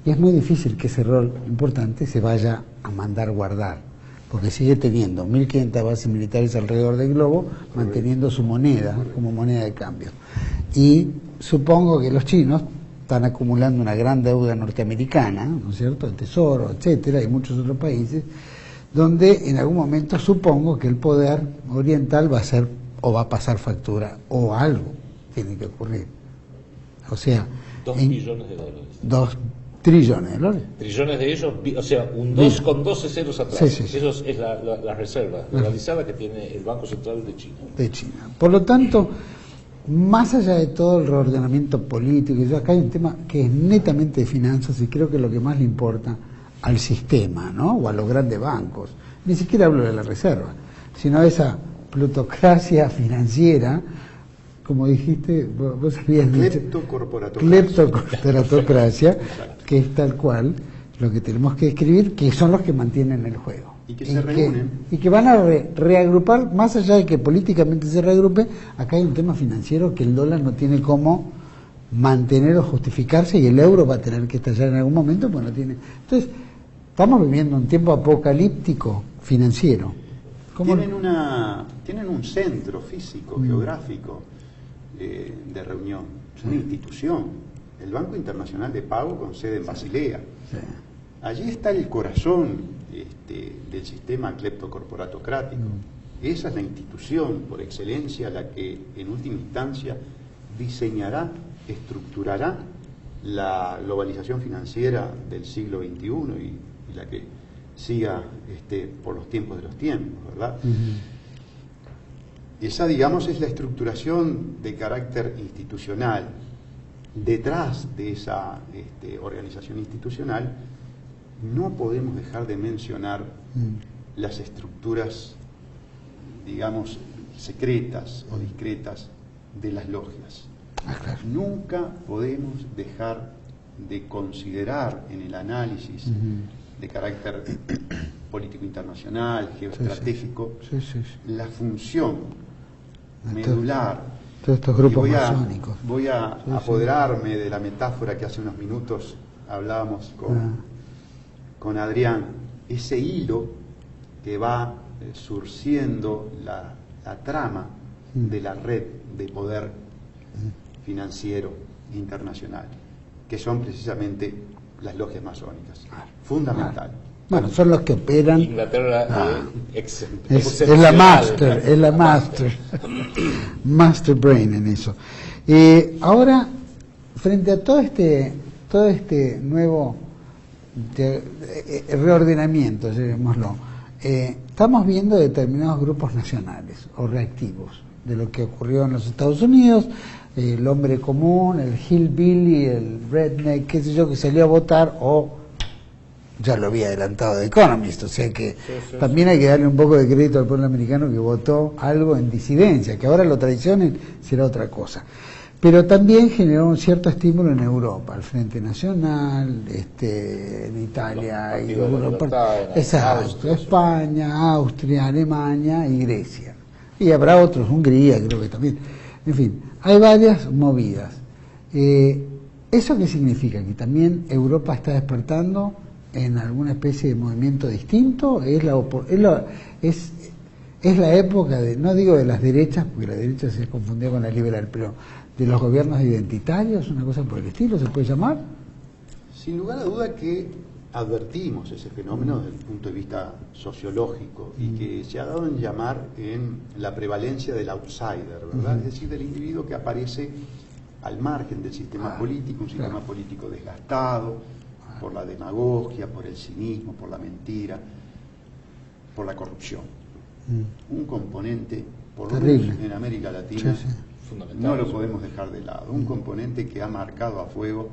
y es muy difícil que ese rol importante se vaya a mandar guardar, porque sigue teniendo 1.500 bases militares alrededor del globo, manteniendo su moneda como moneda de cambio. Y supongo que los chinos están acumulando una gran deuda norteamericana, ¿no es cierto?, el Tesoro, etcétera, y muchos otros países, donde en algún momento supongo que el poder oriental va a ser, o va a pasar factura, o algo tiene que ocurrir. O sea, $2 billones. Trillones de dólares. Trillones de ellos, o sea, un 2 con 12 ceros atrás. Sí. Eso es la reserva realizada que tiene el Banco Central de China. Por lo tanto, más allá de todo el reordenamiento político, acá hay un tema que es netamente de finanzas y creo que es lo que más le importa al sistema, ¿no? O a los grandes bancos. Ni siquiera hablo de la reserva, sino de esa plutocracia financiera, como dijiste, vos habías dicho, cleptocorporatocracia, que es tal cual lo que tenemos que describir, que son los que mantienen el juego. Y que se reúnen. Y que van a reagrupar, más allá de que políticamente se reagrupe, acá hay un tema financiero que el dólar no tiene cómo mantener o justificarse y el euro va a tener que estallar en algún momento, pues no tiene. Entonces, estamos viviendo un tiempo apocalíptico financiero. Tienen un centro físico, geográfico de reunión, una institución, el Banco Internacional de Pago con sede en Basilea. Sí. Allí está el corazón del sistema cleptocorporatocrático. Esa es la institución por excelencia la que en última instancia diseñará, estructurará la globalización financiera del siglo XXI y la que siga por los tiempos de los tiempos, ¿verdad? Esa, digamos, es la estructuración de carácter institucional. Detrás de esa organización institucional no podemos dejar de mencionar las estructuras, digamos, secretas o discretas de las logias. Claro. Nunca podemos dejar de considerar en el análisis de carácter político internacional, geoestratégico, la función medular. Todos estos grupos masónicos. Voy a apoderarme de la metáfora que hace unos minutos hablábamos con Adrián, ese hilo que va surciendo la trama de la red de poder financiero internacional, que son precisamente las logias masónicas. Fundamental. Bueno, son los que operan. Inglaterra es la master brain en eso. Ahora, frente a todo este nuevo reordenamiento, llamémoslo, estamos viendo determinados grupos nacionales o reactivos de lo que ocurrió en los Estados Unidos, el hombre común, el hillbilly, el redneck, qué sé yo, que salió a votar o ya lo había adelantado The Economist, o sea que también hay que darle un poco de crédito al pueblo americano que votó algo en disidencia, que ahora lo traicionen será otra cosa. Pero también generó un cierto estímulo en Europa, el Frente Nacional, en Italia, y exacto, España, Austria, Alemania y Grecia. Y habrá otros, Hungría creo que también. En fin, hay varias movidas. ¿Eso qué significa? ¿Que también Europa está despertando en alguna especie de movimiento distinto? ¿Es la época de, no digo de las derechas, porque la derecha se confundía con la liberal, pero de los gobiernos identitarios, una cosa por el estilo, ¿se puede llamar? Sin lugar a duda que advertimos ese fenómeno desde el punto de vista sociológico y que se ha dado en llamar en la prevalencia del outsider, ¿verdad? Es decir, del individuo que aparece al margen del sistema político, un sistema político desgastado por la demagogia, por el cinismo, por la mentira, por la corrupción. Un componente, por lo menos en América Latina, no lo podemos dejar de lado. Un componente que ha marcado a fuego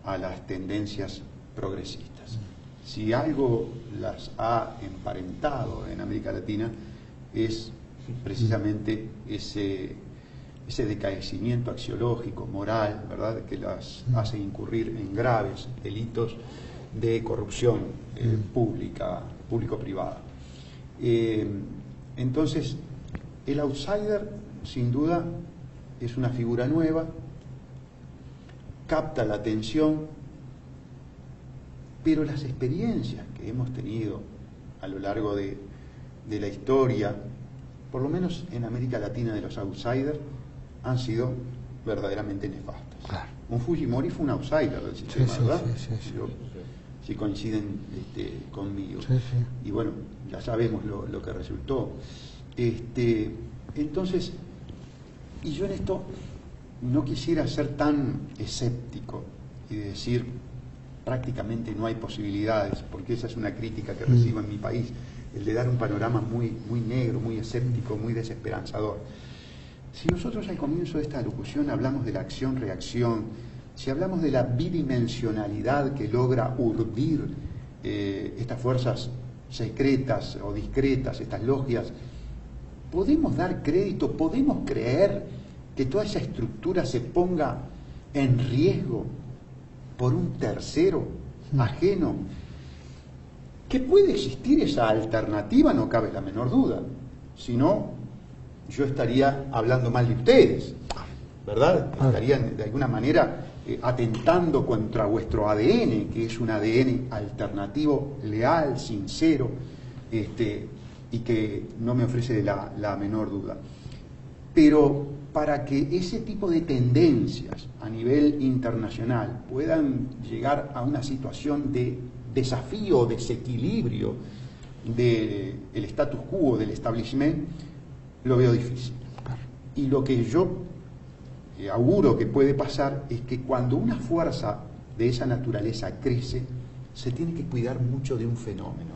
a las tendencias progresistas. Si algo las ha emparentado en América Latina es precisamente ese decaecimiento axiológico, moral, ¿verdad?, que las hace incurrir en graves delitos de corrupción público-privada. Entonces, el outsider, sin duda, es una figura nueva, capta la atención, pero las experiencias que hemos tenido a lo largo de la historia, por lo menos en América Latina, de los outsiders, han sido verdaderamente nefastas. Claro. Un Fujimori fue un outsider del sistema, ¿verdad? Sí. Si coinciden conmigo. Y bueno, ya sabemos lo que resultó. Entonces, y yo en esto no quisiera ser tan escéptico y decir prácticamente no hay posibilidades, porque esa es una crítica que recibo en mi país, el de dar un panorama muy negro, muy escéptico, muy desesperanzador. Si nosotros al comienzo de esta locución hablamos de la acción-reacción, si hablamos de la bidimensionalidad que logra urdir estas fuerzas secretas o discretas, estas logias, ¿podemos dar crédito, podemos creer que toda esa estructura se ponga en riesgo por un tercero ajeno? Que puede existir esa alternativa, no cabe la menor duda. Si no, yo estaría hablando mal de ustedes, ¿verdad? Estarían de alguna manera atentando contra vuestro ADN, que es un ADN alternativo, leal, sincero, y que no me ofrece la menor duda. Pero para que ese tipo de tendencias a nivel internacional puedan llegar a una situación de desafío o desequilibrio del status quo, del establishment, lo veo difícil. Y lo que yo auguro que puede pasar es que cuando una fuerza de esa naturaleza crece, se tiene que cuidar mucho de un fenómeno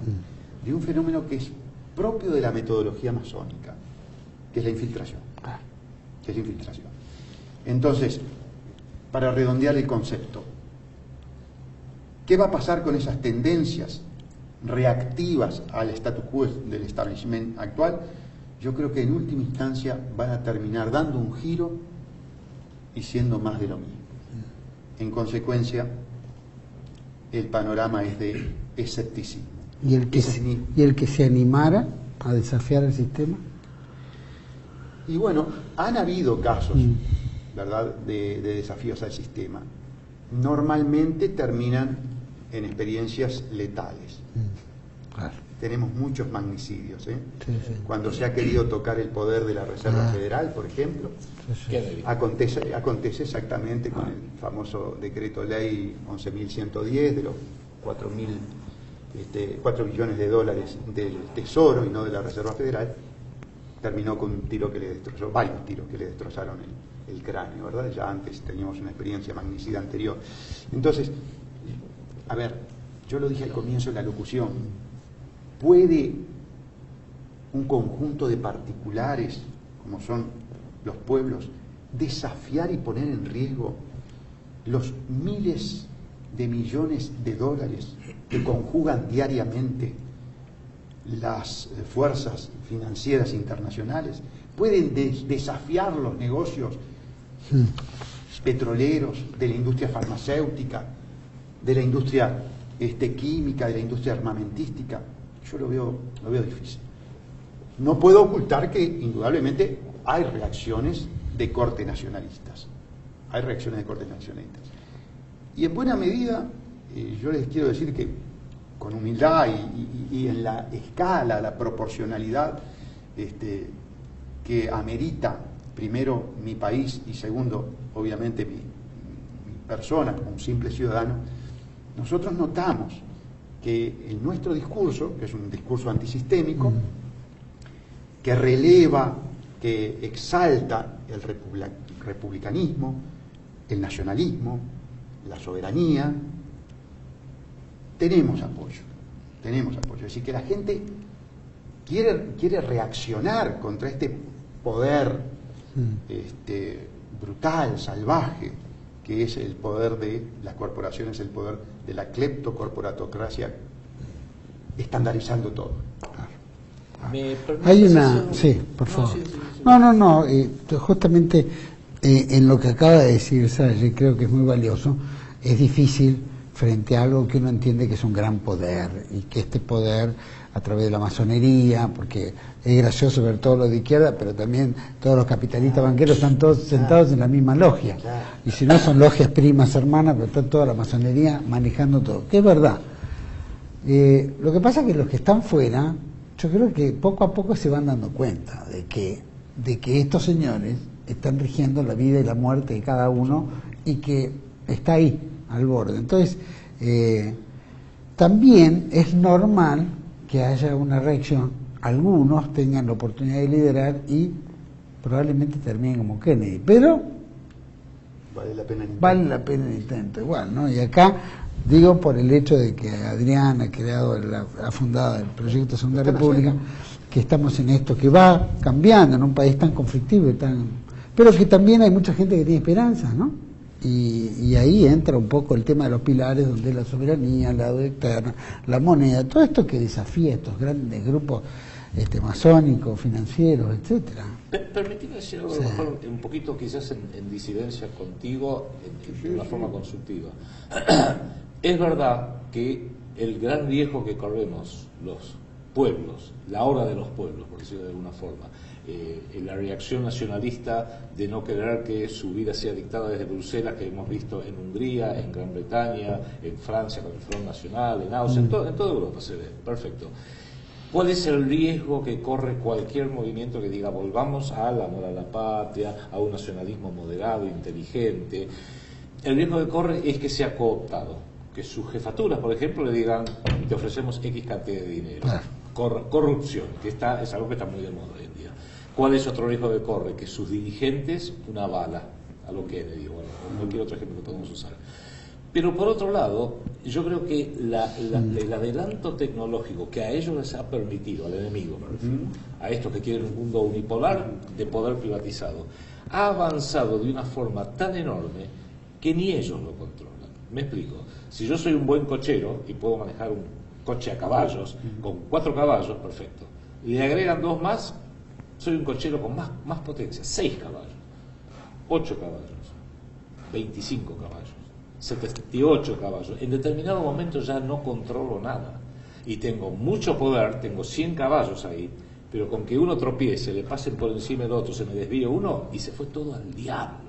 que es propio de la metodología masónica, que es la infiltración. Entonces, para redondear el concepto, ¿qué va a pasar con esas tendencias reactivas al status quo del establishment actual? Yo creo que en última instancia van a terminar dando un giro y siendo más de lo mismo. En consecuencia, el panorama es de escepticismo. ¿Y el que se animara a desafiar el sistema? Y bueno, han habido casos, ¿verdad?, de desafíos al sistema. Normalmente terminan en experiencias letales. Claro. Tenemos muchos magnicidios, ¿eh? Sí, sí. Cuando se ha querido tocar el poder de la Reserva Federal, por ejemplo, acontece exactamente con el famoso decreto ley 11.110 de los 4 billones de dólares del Tesoro y no de la Reserva Federal. Terminó con un tiro que le destrozó, varios tiros que le destrozaron el cráneo, ¿verdad? Ya antes teníamos una experiencia magnicida anterior. Entonces, a ver, yo lo dije al comienzo de la locución, ¿puede un conjunto de particulares, como son los pueblos, desafiar y poner en riesgo los miles de millones de dólares que conjugan diariamente las fuerzas financieras internacionales? ¿Pueden desafiar los negocios petroleros, de la industria farmacéutica, de la industria química, de la industria armamentística? Yo lo veo difícil. No puedo ocultar que indudablemente hay reacciones de corte nacionalistas. Y en buena medida, yo les quiero decir que con humildad y en la escala, la proporcionalidad que amerita, primero, mi país y segundo, obviamente, mi persona como un simple ciudadano, nosotros notamos que en nuestro discurso, que es un discurso antisistémico, que releva, que exalta el republicanismo, el nacionalismo, la soberanía, tenemos apoyo. Es decir, que la gente quiere reaccionar contra este poder brutal, salvaje, que es el poder de las corporaciones, el poder de la cleptocorporatocracia, estandarizando todo. Hay una... Sí, por favor. No, justamente en lo que acaba de decir Salle, creo que es muy valioso. Es difícil frente a algo que uno entiende que es un gran poder, y que este poder, a través de la masonería, porque es gracioso ver todos los de izquierda, pero también todos los capitalistas banqueros están todos sentados en la misma logia, y si no son logias primas, hermanas, pero está toda la masonería manejando todo, que es verdad. Lo que pasa es que los que están fuera, yo creo que poco a poco se van dando cuenta de que estos señores están rigiendo la vida y la muerte de cada uno, y que está ahí, al borde. Entonces, también es normal que haya una reacción. Algunos tengan la oportunidad de liderar y probablemente terminen como Kennedy, pero vale la pena el intento igual, ¿no? Y acá Digo por el hecho de que Adrián ha creado, ha fundado el proyecto Segunda República, que estamos en esto, que va cambiando en un país tan conflictivo, pero que también hay mucha gente que tiene esperanzas, ¿no? Y ahí entra un poco el tema de los pilares, donde la soberanía, la deuda externa, la moneda, todo esto que desafía a estos grandes grupos masónicos, financieros, etcétera. Permíteme decir algo, a lo mejor un poquito quizás en disidencia contigo, de una forma constructiva. Es verdad que el gran riesgo que corremos los pueblos, la hora de los pueblos, por decirlo de alguna forma, la reacción nacionalista de no querer que su vida sea dictada desde Bruselas, que hemos visto en Hungría, en Gran Bretaña, en Francia con el Front Nacional, en Austria, en toda Europa se ve, perfecto. ¿Cuál es el riesgo que corre cualquier movimiento que diga volvamos al amor a la patria, a un nacionalismo moderado, inteligente? El riesgo que corre es que sea cooptado, que sus jefaturas, por ejemplo, le digan te ofrecemos X cantidad de dinero. Corrupción, que es algo que está muy de moda hoy en día. ¿Cuál es otro riesgo que corre? Que sus dirigentes, una bala, a lo Kennedy, bueno, o cualquier otro ejemplo que podemos usar. Pero por otro lado, yo creo que el adelanto tecnológico que a ellos les ha permitido, al enemigo, a estos que quieren un mundo unipolar de poder privatizado, ha avanzado de una forma tan enorme que ni ellos lo controlan. Me explico. Si yo soy un buen cochero y puedo manejar un coche a caballos, con 4 caballos, perfecto. Le agregan 2 más, soy un cochero con más potencia, 6 caballos, 8 caballos, 25 caballos, 78 caballos. En determinado momento ya no controlo nada. Y tengo mucho poder, tengo 100 caballos ahí, pero con que uno tropiece, le pasen por encima del otro, se me desvíe uno y se fue todo al diablo.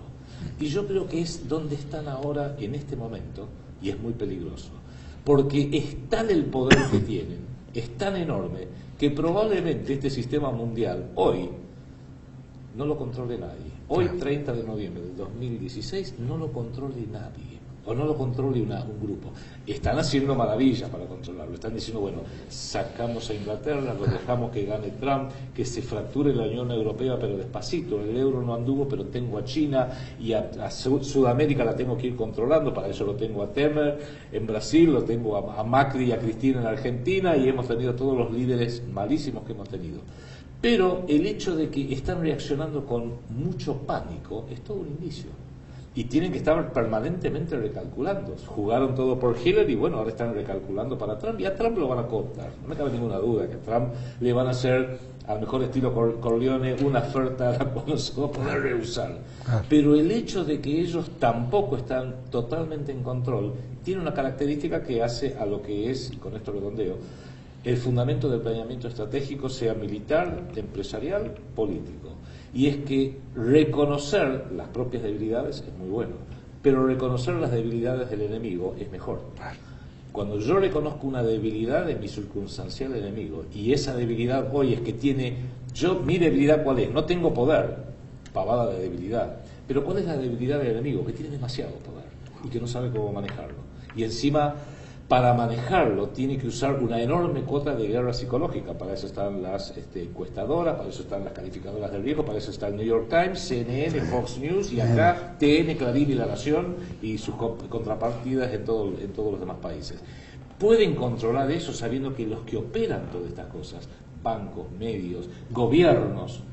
Y yo creo que es donde están ahora en este momento, y es muy peligroso, porque es tal el poder que tienen, es tan enorme, que probablemente este sistema mundial hoy no lo controle nadie. Hoy, 30 de noviembre del 2016, no lo controle nadie, o no lo controle un grupo. Están haciendo maravillas para controlarlo, están diciendo, bueno, sacamos a Inglaterra, lo dejamos que gane Trump, que se fracture la Unión Europea, pero despacito, el euro no anduvo, pero tengo a China, y a Sudamérica la tengo que ir controlando, para eso lo tengo a Temer, en Brasil lo tengo a Macri y a Cristina en Argentina, y hemos tenido todos los líderes malísimos que hemos tenido. Pero el hecho de que están reaccionando con mucho pánico es todo un indicio. Y tienen que estar permanentemente recalculando. Jugaron todo por Hillary y bueno, ahora están recalculando para Trump y a Trump lo van a cooptar. No me cabe ninguna duda que a Trump le van a hacer, al mejor estilo Corleone, una oferta a la cual no se va a poder rehusar. Pero el hecho de que ellos tampoco están totalmente en control tiene una característica que hace a lo que es, y con esto redondeo, el fundamento del planeamiento estratégico, sea militar, empresarial, político. Y es que reconocer las propias debilidades es muy bueno, pero reconocer las debilidades del enemigo es mejor. Cuando yo reconozco una debilidad de mi circunstancial enemigo, y esa debilidad hoy es que mi debilidad ¿cuál es? No tengo poder, pavada de debilidad, pero ¿cuál es la debilidad del enemigo? Que tiene demasiado poder y que no sabe cómo manejarlo. Y encima, para manejarlo tiene que usar una enorme cuota de guerra psicológica. Para eso están las encuestadoras, para eso están las calificadoras del riesgo, para eso está el New York Times, CNN, Fox News y acá TN, Clarín y La Nación y sus contrapartidas en todos los demás países. Pueden controlar eso sabiendo que los que operan todas estas cosas, bancos, medios, gobiernos,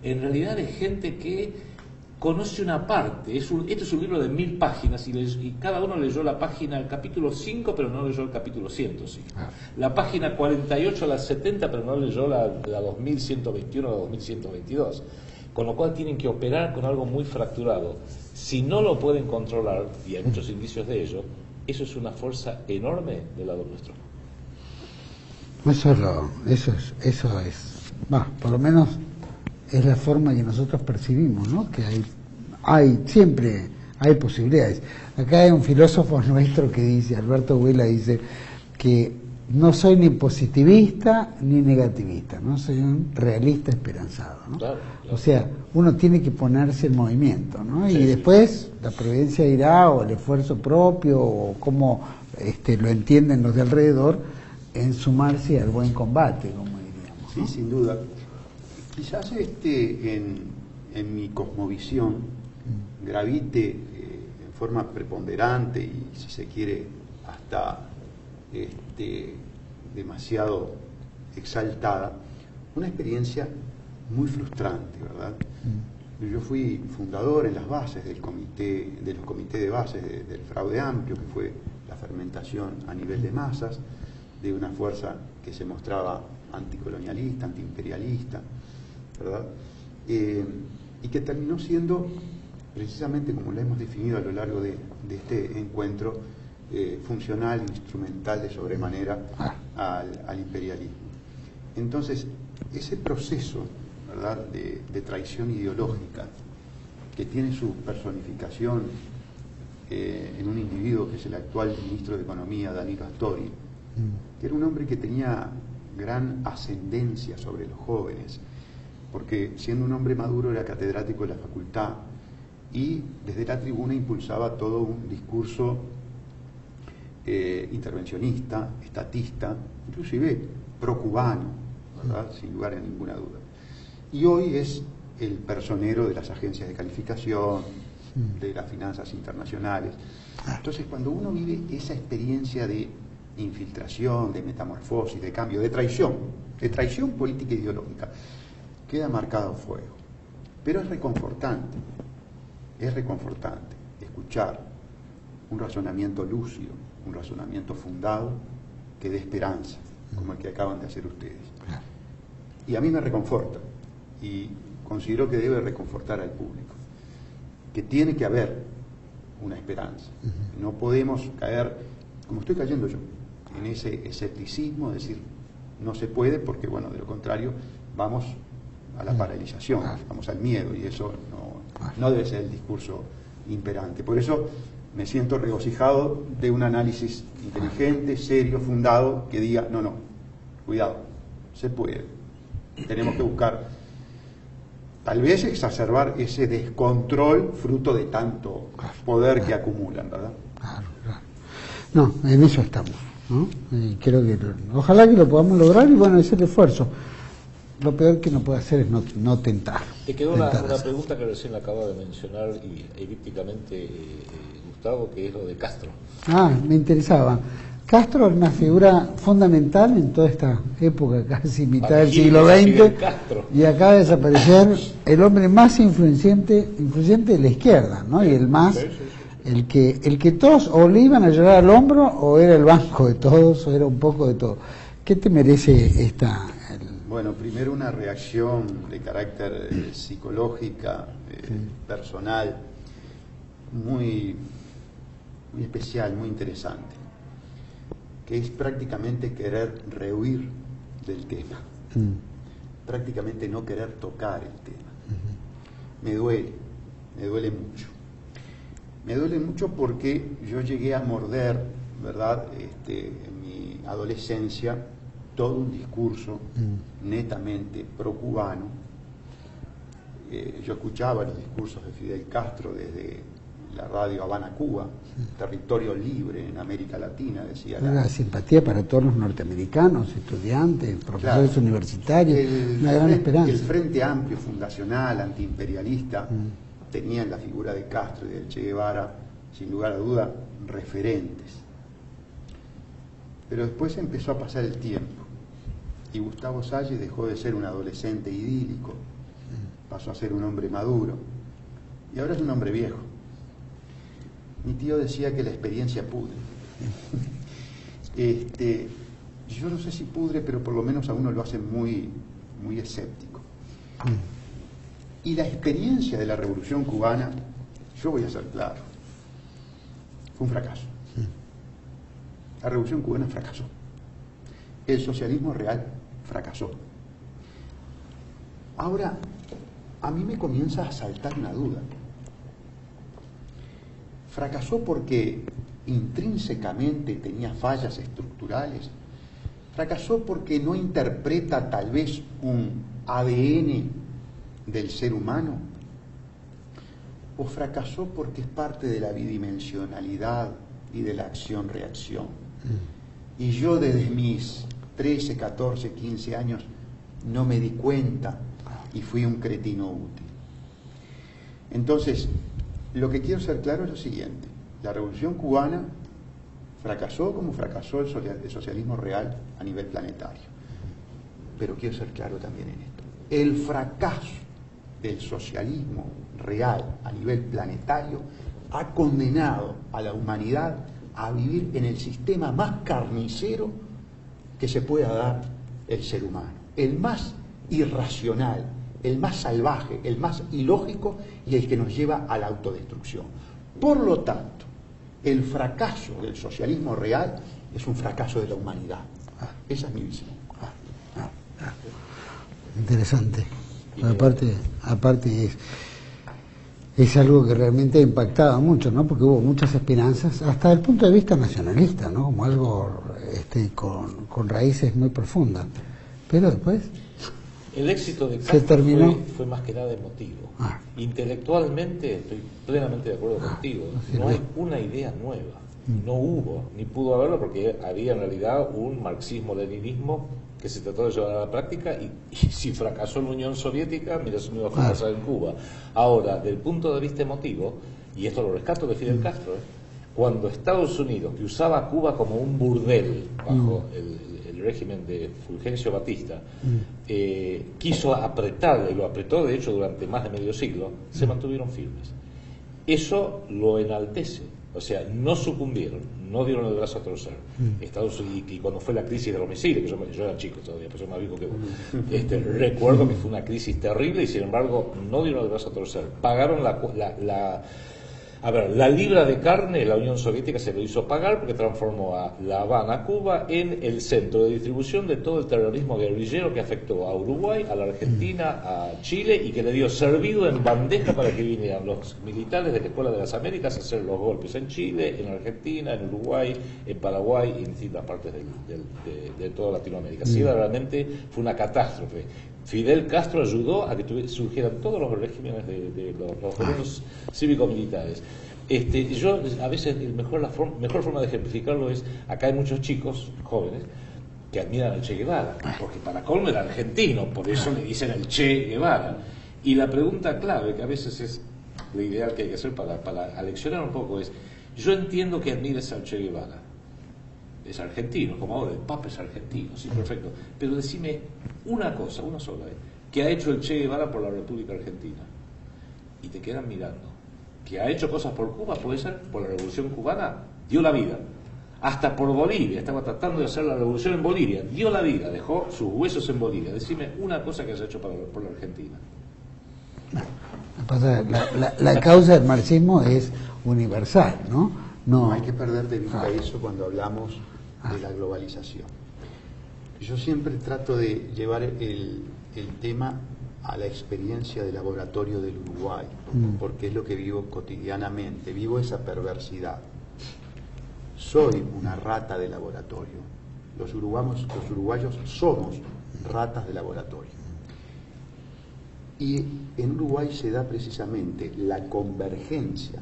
en realidad es gente que conoce una parte. Este es un libro de 1000 páginas y cada uno leyó la página, el capítulo 5, pero no leyó el capítulo 105. La página 48 a la 70, pero no leyó la 2121 a la 2122. Con lo cual tienen que operar con algo muy fracturado. Si no lo pueden controlar, y hay muchos indicios de ello, eso es una fuerza enorme del lado nuestro. Eso es. Por lo menos es la forma que nosotros percibimos, ¿no? Que siempre hay posibilidades. Acá hay un filósofo nuestro que dice, Alberto Huela dice, que no soy ni positivista ni negativista, no soy un realista esperanzado, ¿no? Claro. O sea, uno tiene que ponerse en movimiento, ¿no? Sí, y después la providencia irá, o el esfuerzo propio, o cómo lo entienden los de alrededor, en sumarse al buen combate, como diríamos, ¿no? Sí, sin duda. Quizás en mi cosmovisión gravite en forma preponderante y, si se quiere, está demasiado exaltada, una experiencia muy frustrante, ¿verdad? Yo fui fundador en las bases de los comités de bases del Fraude Amplio, que fue la fermentación a nivel de masas, de una fuerza que se mostraba anticolonialista, antiimperialista, ¿verdad? Y que terminó siendo, precisamente como lo hemos definido a lo largo de este encuentro, funcional, instrumental de sobremanera al imperialismo. Entonces, ese proceso, ¿verdad?, de traición ideológica, que tiene su personificación en un individuo que es el actual ministro de Economía, Danilo Astori, que era un hombre que tenía gran ascendencia sobre los jóvenes, porque siendo un hombre maduro era catedrático de la facultad y desde la tribuna impulsaba todo un discurso intervencionista, estatista, inclusive pro-cubano, ¿verdad?, sin lugar a ninguna duda. Y hoy es el personero de las agencias de calificación, de las finanzas internacionales. Entonces, cuando uno vive esa experiencia de infiltración, de metamorfosis, de cambio, de traición política e ideológica, queda marcado a fuego. Pero es reconfortante escuchar un razonamiento lúcido, un razonamiento fundado, que dé esperanza, como el que acaban de hacer ustedes. Y a mí me reconforta, y considero que debe reconfortar al público, que tiene que haber una esperanza. No podemos caer, como estoy cayendo yo, en ese escepticismo de decir, no se puede, porque, bueno, de lo contrario, vamos a la paralización, vamos al miedo, y eso no debe ser el discurso imperante. Por eso me siento regocijado de un análisis inteligente, serio, fundado, que diga, no, cuidado, se puede. Tenemos que buscar, tal vez exacerbar ese descontrol fruto de tanto poder que acumulan, ¿verdad? Claro. No, en eso estamos, ¿no? Y creo que ojalá que lo podamos lograr, y bueno, ese es el esfuerzo. Lo peor que no puede hacer es no tentar. Te quedó una pregunta que recién acaba de mencionar y elípticamente Gustavo, que es lo de Castro. Me interesaba. Castro es una figura fundamental en toda esta época, casi mitad del siglo XX, y acaba de desaparecer el hombre más influyente de la izquierda, ¿no? Y el más, el que todos o le iban a llorar al hombro, o era el banco de todos, o era un poco de todo. ¿Qué te merece esta? Bueno, primero una reacción de carácter psicológica, personal, muy especial, muy interesante, que es prácticamente querer rehuir del tema, prácticamente no querer tocar el tema. Me duele mucho. Me duele mucho porque yo llegué a morder, ¿verdad?, en mi adolescencia, todo un discurso netamente pro-cubano. Yo escuchaba los discursos de Fidel Castro desde la radio Habana, Cuba, territorio libre en América Latina, decía. Una simpatía para todos los norteamericanos, estudiantes, profesores universitarios, una gran esperanza. El Frente Amplio fundacional, antiimperialista, tenía en la figura de Castro y de Che Guevara, sin lugar a duda, referentes. Pero después empezó a pasar el tiempo y Gustavo Salles dejó de ser un adolescente idílico, pasó a ser un hombre maduro y ahora es un hombre viejo. Mi tío decía que la experiencia pudre. Yo no sé si pudre, pero por lo menos a uno lo hace muy escéptico. Y la experiencia de la Revolución Cubana, yo voy a ser claro, fue un fracaso. La Revolución Cubana fracasó. El socialismo real fracasó. Ahora, a mí me comienza a saltar una duda. ¿Fracasó porque intrínsecamente tenía fallas estructurales? ¿Fracasó porque no interpreta tal vez un ADN del ser humano? ¿O fracasó porque es parte de la bidimensionalidad y de la acción-reacción? Y yo desde mis 13, 14, 15 años no me di cuenta y fui un cretino útil. Entonces, lo que quiero ser claro es lo siguiente: la Revolución Cubana Fracasó como fracasó el socialismo real a nivel planetario. Pero quiero ser claro también en esto. El fracaso del socialismo real a nivel planetario ha condenado a la humanidad a vivir en el sistema más carnicero que se pueda dar el ser humano. El más irracional, el más salvaje, el más ilógico y el que nos lleva a la autodestrucción. Por lo tanto, el fracaso del socialismo real es un fracaso de la humanidad. Esa es mi visión. Interesante. Aparte es algo que realmente impactaba mucho, ¿no? Porque hubo muchas esperanzas, hasta el punto de vista nacionalista, ¿no? Como algo con raíces muy profundas. Pero después el éxito de Castro fue más que nada emotivo. Intelectualmente estoy plenamente de acuerdo contigo. No hay una idea nueva. No hubo, ni pudo haberlo, porque había en realidad un marxismo-leninismo que se trató de llevar a la práctica y si fracasó en la Unión Soviética, mira, eso no iba a fracasar en Cuba. Ahora, del punto de vista emotivo, y esto lo rescato de Fidel Castro, cuando Estados Unidos, que usaba a Cuba como un burdel bajo el régimen de Fulgencio Batista, quiso apretar, y lo apretó de hecho durante más de medio siglo, se mantuvieron firmes. Eso lo enaltece. O sea, no sucumbieron, no dieron el brazo a torcer. Estados Unidos, y cuando fue la crisis de los misiles, que yo era chico todavía, pero soy más viejo que vos, recuerdo que fue una crisis terrible y sin embargo no dieron el brazo a torcer. Pagaron la libra de carne, la Unión Soviética se lo hizo pagar porque transformó a La Habana, Cuba, en el centro de distribución de todo el terrorismo guerrillero que afectó a Uruguay, a la Argentina, a Chile y que le dio servido en bandeja para que vinieran los militares de la Escuela de las Américas a hacer los golpes en Chile, en Argentina, en Uruguay, en Paraguay y en distintas partes de toda Latinoamérica. Sí, realmente fue una catástrofe. Fidel Castro ayudó a que surgieran todos los regímenes de los gobiernos cívico-militares. Yo a veces la mejor forma de ejemplificarlo es, acá hay muchos chicos jóvenes que admiran al Che Guevara, porque para colmo era argentino, por eso le dicen el Che Guevara. Y la pregunta clave, que a veces es lo ideal que hay que hacer para aleccionar un poco, es, yo entiendo que admires al Che Guevara, es argentino, como ahora el Papa es argentino, sí, perfecto, pero decime una cosa, una sola, que ha hecho el Che Guevara por la República Argentina, y te quedan mirando. Que ha hecho cosas por Cuba, puede ser, por la Revolución Cubana, dio la vida. Hasta por Bolivia, estaba tratando de hacer la revolución en Bolivia, dio la vida, dejó sus huesos en Bolivia. Decime una cosa que has hecho por la Argentina. La causa del marxismo es universal, ¿no? No hay que perder de vista eso cuando hablamos de la globalización. Yo siempre trato de llevar el tema a la experiencia de laboratorio del Uruguay, porque es lo que vivo cotidianamente, vivo esa perversidad. Soy una rata de laboratorio. Los uruguayos somos ratas de laboratorio. Y en Uruguay se da precisamente la convergencia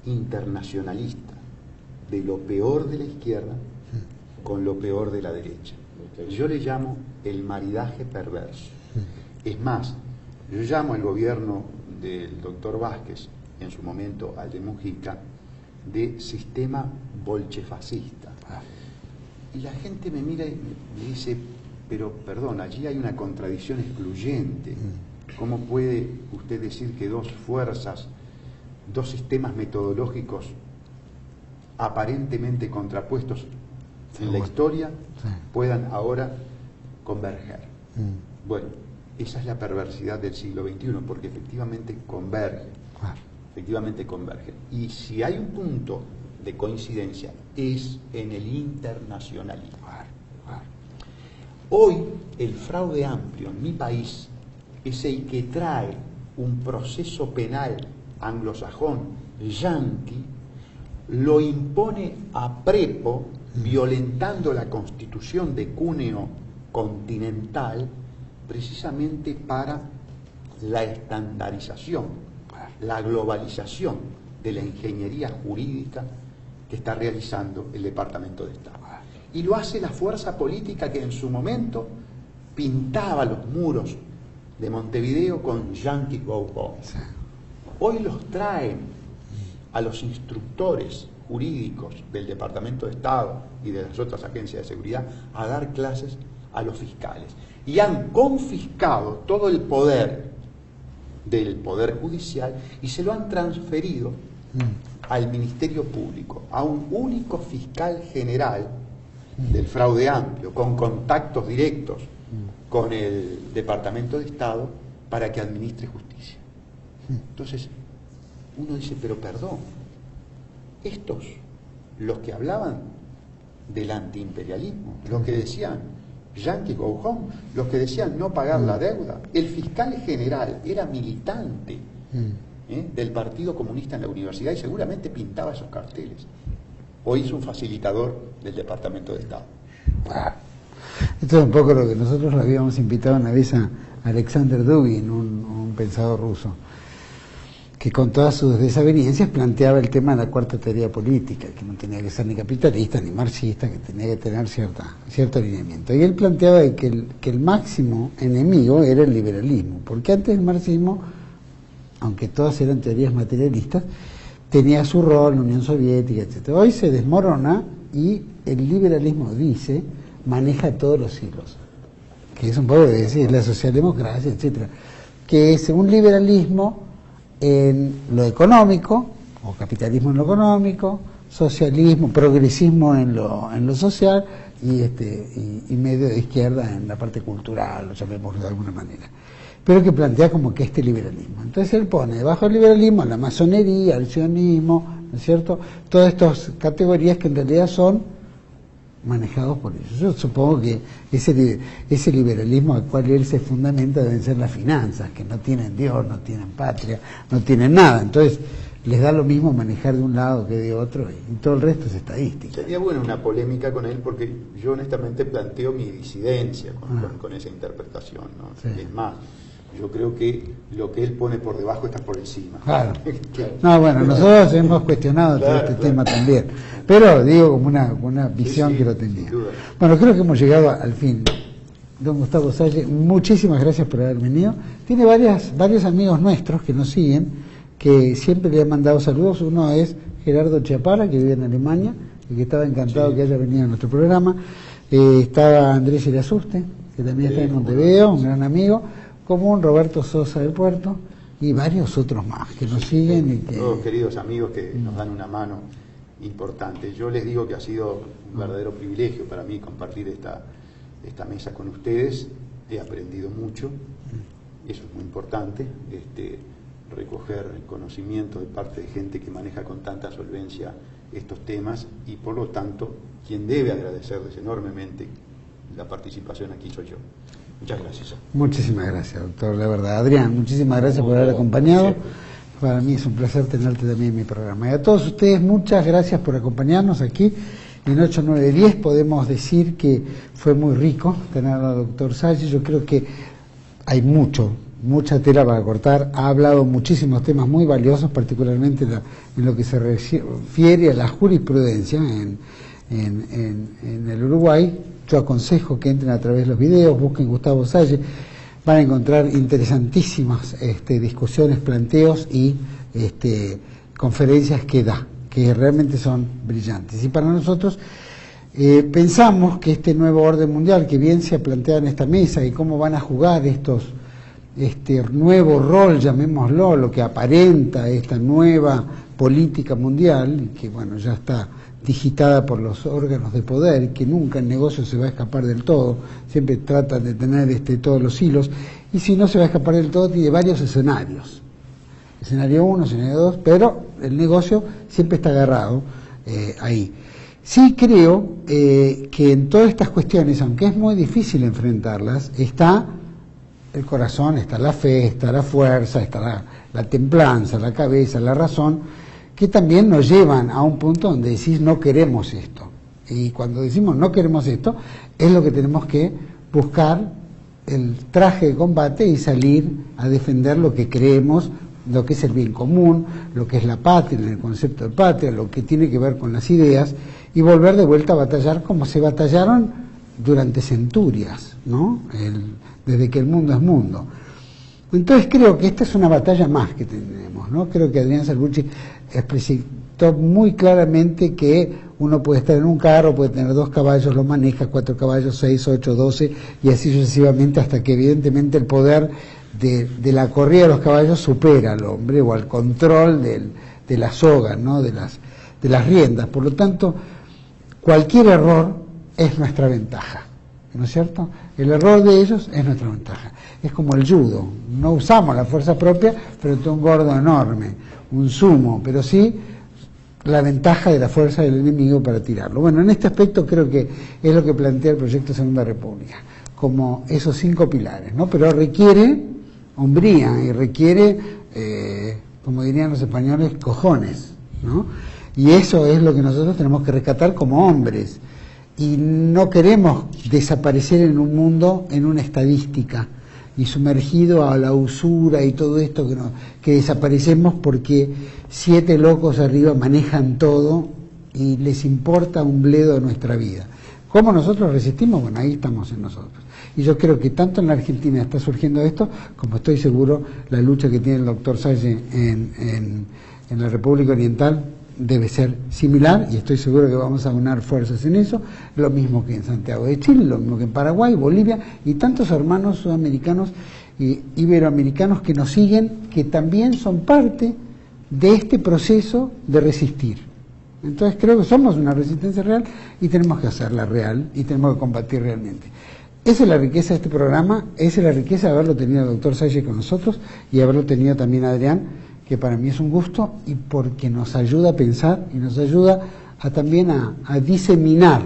internacionalista de lo peor de la izquierda con lo peor de la derecha. Yo le llamo el maridaje perverso. Es más, yo llamo al gobierno del doctor Vázquez, en su momento al de Mujica, de sistema bolchefascista. Y la gente me mira y me dice, pero perdón, allí hay una contradicción excluyente. ¿Cómo puede usted decir que dos fuerzas, dos sistemas metodológicos aparentemente contrapuestos en la historia puedan ahora converger? Bueno, esa es la perversidad del siglo XXI, porque efectivamente convergen. Y si hay un punto de coincidencia, es en el internacionalismo. Hoy, el fraude amplio en mi país es el que trae un proceso penal anglosajón, yanqui, lo impone a prepo, violentando la Constitución de cuneo continental, precisamente para la estandarización, la globalización de la ingeniería jurídica que está realizando el Departamento de Estado. Y lo hace la fuerza política que en su momento pintaba los muros de Montevideo con Yankee Go Go. Hoy los traen a los instructores jurídicos del Departamento de Estado y de las otras agencias de seguridad a dar clases a los fiscales. Y han confiscado todo el poder del Poder Judicial y se lo han transferido al Ministerio Público, a un único fiscal general del fraude amplio, con contactos directos con el Departamento de Estado para que administre justicia. Entonces, uno dice, pero perdón, estos, los que hablaban del antiimperialismo, los que decían Yankee go home, los que decían no pagar la deuda, el fiscal general era militante del Partido Comunista en la universidad y seguramente pintaba esos carteles. Hoy es un facilitador del Departamento de Estado. Esto es un poco lo que nosotros lo habíamos invitado una vez a Alexander Dugin, un pensador ruso, que con todas sus desavenencias planteaba el tema de la cuarta teoría política, que no tenía que ser ni capitalista ni marxista, que tenía que tener cierto alineamiento. Y él planteaba que el máximo enemigo era el liberalismo, porque antes el marxismo, aunque todas eran teorías materialistas, tenía su rol, la Unión Soviética, etc. Hoy se desmorona y el liberalismo, dice, maneja todos los hilos, que es un poco de decir la socialdemocracia, etcétera, que es un liberalismo en lo económico, o capitalismo en lo económico, socialismo, progresismo en lo social y medio de izquierda en la parte cultural, lo llamémoslo de alguna manera, pero que plantea como que este liberalismo. Entonces él pone debajo del liberalismo la masonería, el sionismo, ¿no es cierto?, todas estas categorías que en realidad son manejados por ellos. Yo supongo que ese liberalismo al cual él se fundamenta deben ser las finanzas, que no tienen Dios, no tienen patria, no tienen nada. Entonces les da lo mismo manejar de un lado que de otro y todo el resto es estadística. Sería bueno una polémica con él porque yo honestamente planteo mi disidencia con esa interpretación, ¿no? Sí. Es más, yo creo que lo que él pone por debajo está por encima. Claro. No, bueno, nosotros hemos cuestionado todo este tema también, pero digo como una visión que lo tenía. Bueno, creo que hemos llegado al fin. Don Gustavo Salle, muchísimas gracias por haber venido. Tiene varios amigos nuestros que nos siguen, que siempre le han mandado saludos. Uno es Gerardo Chiapara, que vive en Alemania, y que estaba encantado que haya venido a nuestro programa. Estaba Andrés Irasuste, que también está en Montevideo, un gran amigo, como un Roberto Sosa del Puerto, y varios otros más que nos siguen. Y que... Todos queridos amigos que nos dan una mano importante. Yo les digo que ha sido un verdadero privilegio para mí compartir esta mesa con ustedes. He aprendido mucho, eso es muy importante, recoger conocimiento de parte de gente que maneja con tanta solvencia estos temas y por lo tanto quien debe agradecerles enormemente la participación aquí soy yo. Muchas gracias. Muchísimas gracias, doctor, la verdad. Adrián, muchísimas gracias por haber acompañado. Para mí es un placer tenerte también en mi programa. Y a todos ustedes, muchas gracias por acompañarnos aquí. En 8-9-10 podemos decir que fue muy rico tener al doctor Salle. Yo creo que hay mucha tela para cortar. Ha hablado muchísimos temas muy valiosos, particularmente en lo que se refiere a la jurisprudencia en el Uruguay. Yo aconsejo que entren a través de los videos, busquen Gustavo Salle, van a encontrar interesantísimas discusiones, planteos y conferencias que da, que realmente son brillantes. Y para nosotros pensamos que este nuevo orden mundial que bien se ha planteado en esta mesa y cómo van a jugar este nuevo rol, llamémoslo, lo que aparenta esta nueva política mundial, que bueno, ya está digitada por los órganos de poder, que nunca el negocio se va a escapar del todo, siempre tratan de tener todos los hilos, y si no se va a escapar del todo, tiene varios escenarios. Escenario 1, escenario 2, pero el negocio siempre está agarrado ahí. Sí creo que en todas estas cuestiones, aunque es muy difícil enfrentarlas, está el corazón, está la fe, está la fuerza, está la templanza, la cabeza, la razón, que también nos llevan a un punto donde decís no queremos esto. Y cuando decimos no queremos esto, es lo que tenemos que buscar el traje de combate y salir a defender lo que creemos, lo que es el bien común, lo que es la patria, en el concepto de patria, lo que tiene que ver con las ideas, y volver de vuelta a batallar como se batallaron durante centurias, ¿no? Desde que el mundo es mundo. Entonces creo que esta es una batalla más que tenemos, ¿no? Creo que Adrián Salvucci manifestó muy claramente que uno puede estar en un carro, puede tener 2 caballos, lo maneja, 4 caballos, 6, 8, 12 y así sucesivamente, hasta que evidentemente el poder de la corrida de los caballos supera al hombre, o al control de la soga, ¿no? de las riendas. Por lo tanto, cualquier error es nuestra ventaja, ¿no es cierto? El error de ellos es nuestra ventaja. Es como el judo, no usamos la fuerza propia frente a un gordo enorme, un sumo, pero sí la ventaja de la fuerza del enemigo para tirarlo. Bueno, en este aspecto creo que es lo que plantea el proyecto Segunda República, como esos 5 pilares, ¿no? Pero requiere hombría y requiere, como dirían los españoles, cojones, ¿no? Y eso es lo que nosotros tenemos que rescatar como hombres. Y no queremos desaparecer en un mundo, en una estadística, y sumergido a la usura y todo esto que desaparecemos porque 7 locos arriba manejan todo y les importa un bledo de nuestra vida. ¿Cómo nosotros resistimos? Bueno, ahí estamos en nosotros. Y yo creo que tanto en la Argentina está surgiendo esto, como estoy seguro la lucha que tiene el doctor Salle en la República Oriental debe ser similar, y estoy seguro que vamos a unar fuerzas en eso, lo mismo que en Santiago de Chile, lo mismo que en Paraguay, Bolivia y tantos hermanos sudamericanos e iberoamericanos que nos siguen, que también son parte de este proceso de resistir. Entonces creo que somos una resistencia real y tenemos que hacerla real y tenemos que combatir realmente. Esa es la riqueza de este programa, esa es la riqueza de haberlo tenido el doctor Salle con nosotros y haberlo tenido también a Adrián, que para mí es un gusto, y porque nos ayuda a pensar y nos ayuda también a diseminar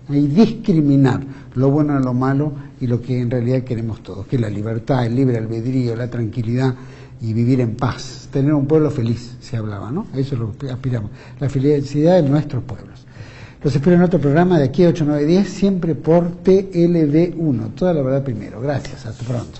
y discriminar lo bueno de lo malo y lo que en realidad queremos todos, que es la libertad, el libre albedrío, la tranquilidad y vivir en paz, tener un pueblo feliz, se hablaba, ¿no? A eso es lo que aspiramos, la felicidad de nuestros pueblos. Los espero en otro programa de aquí a 8, 9, 10, siempre por TLD1, toda la verdad primero. Gracias, hasta pronto.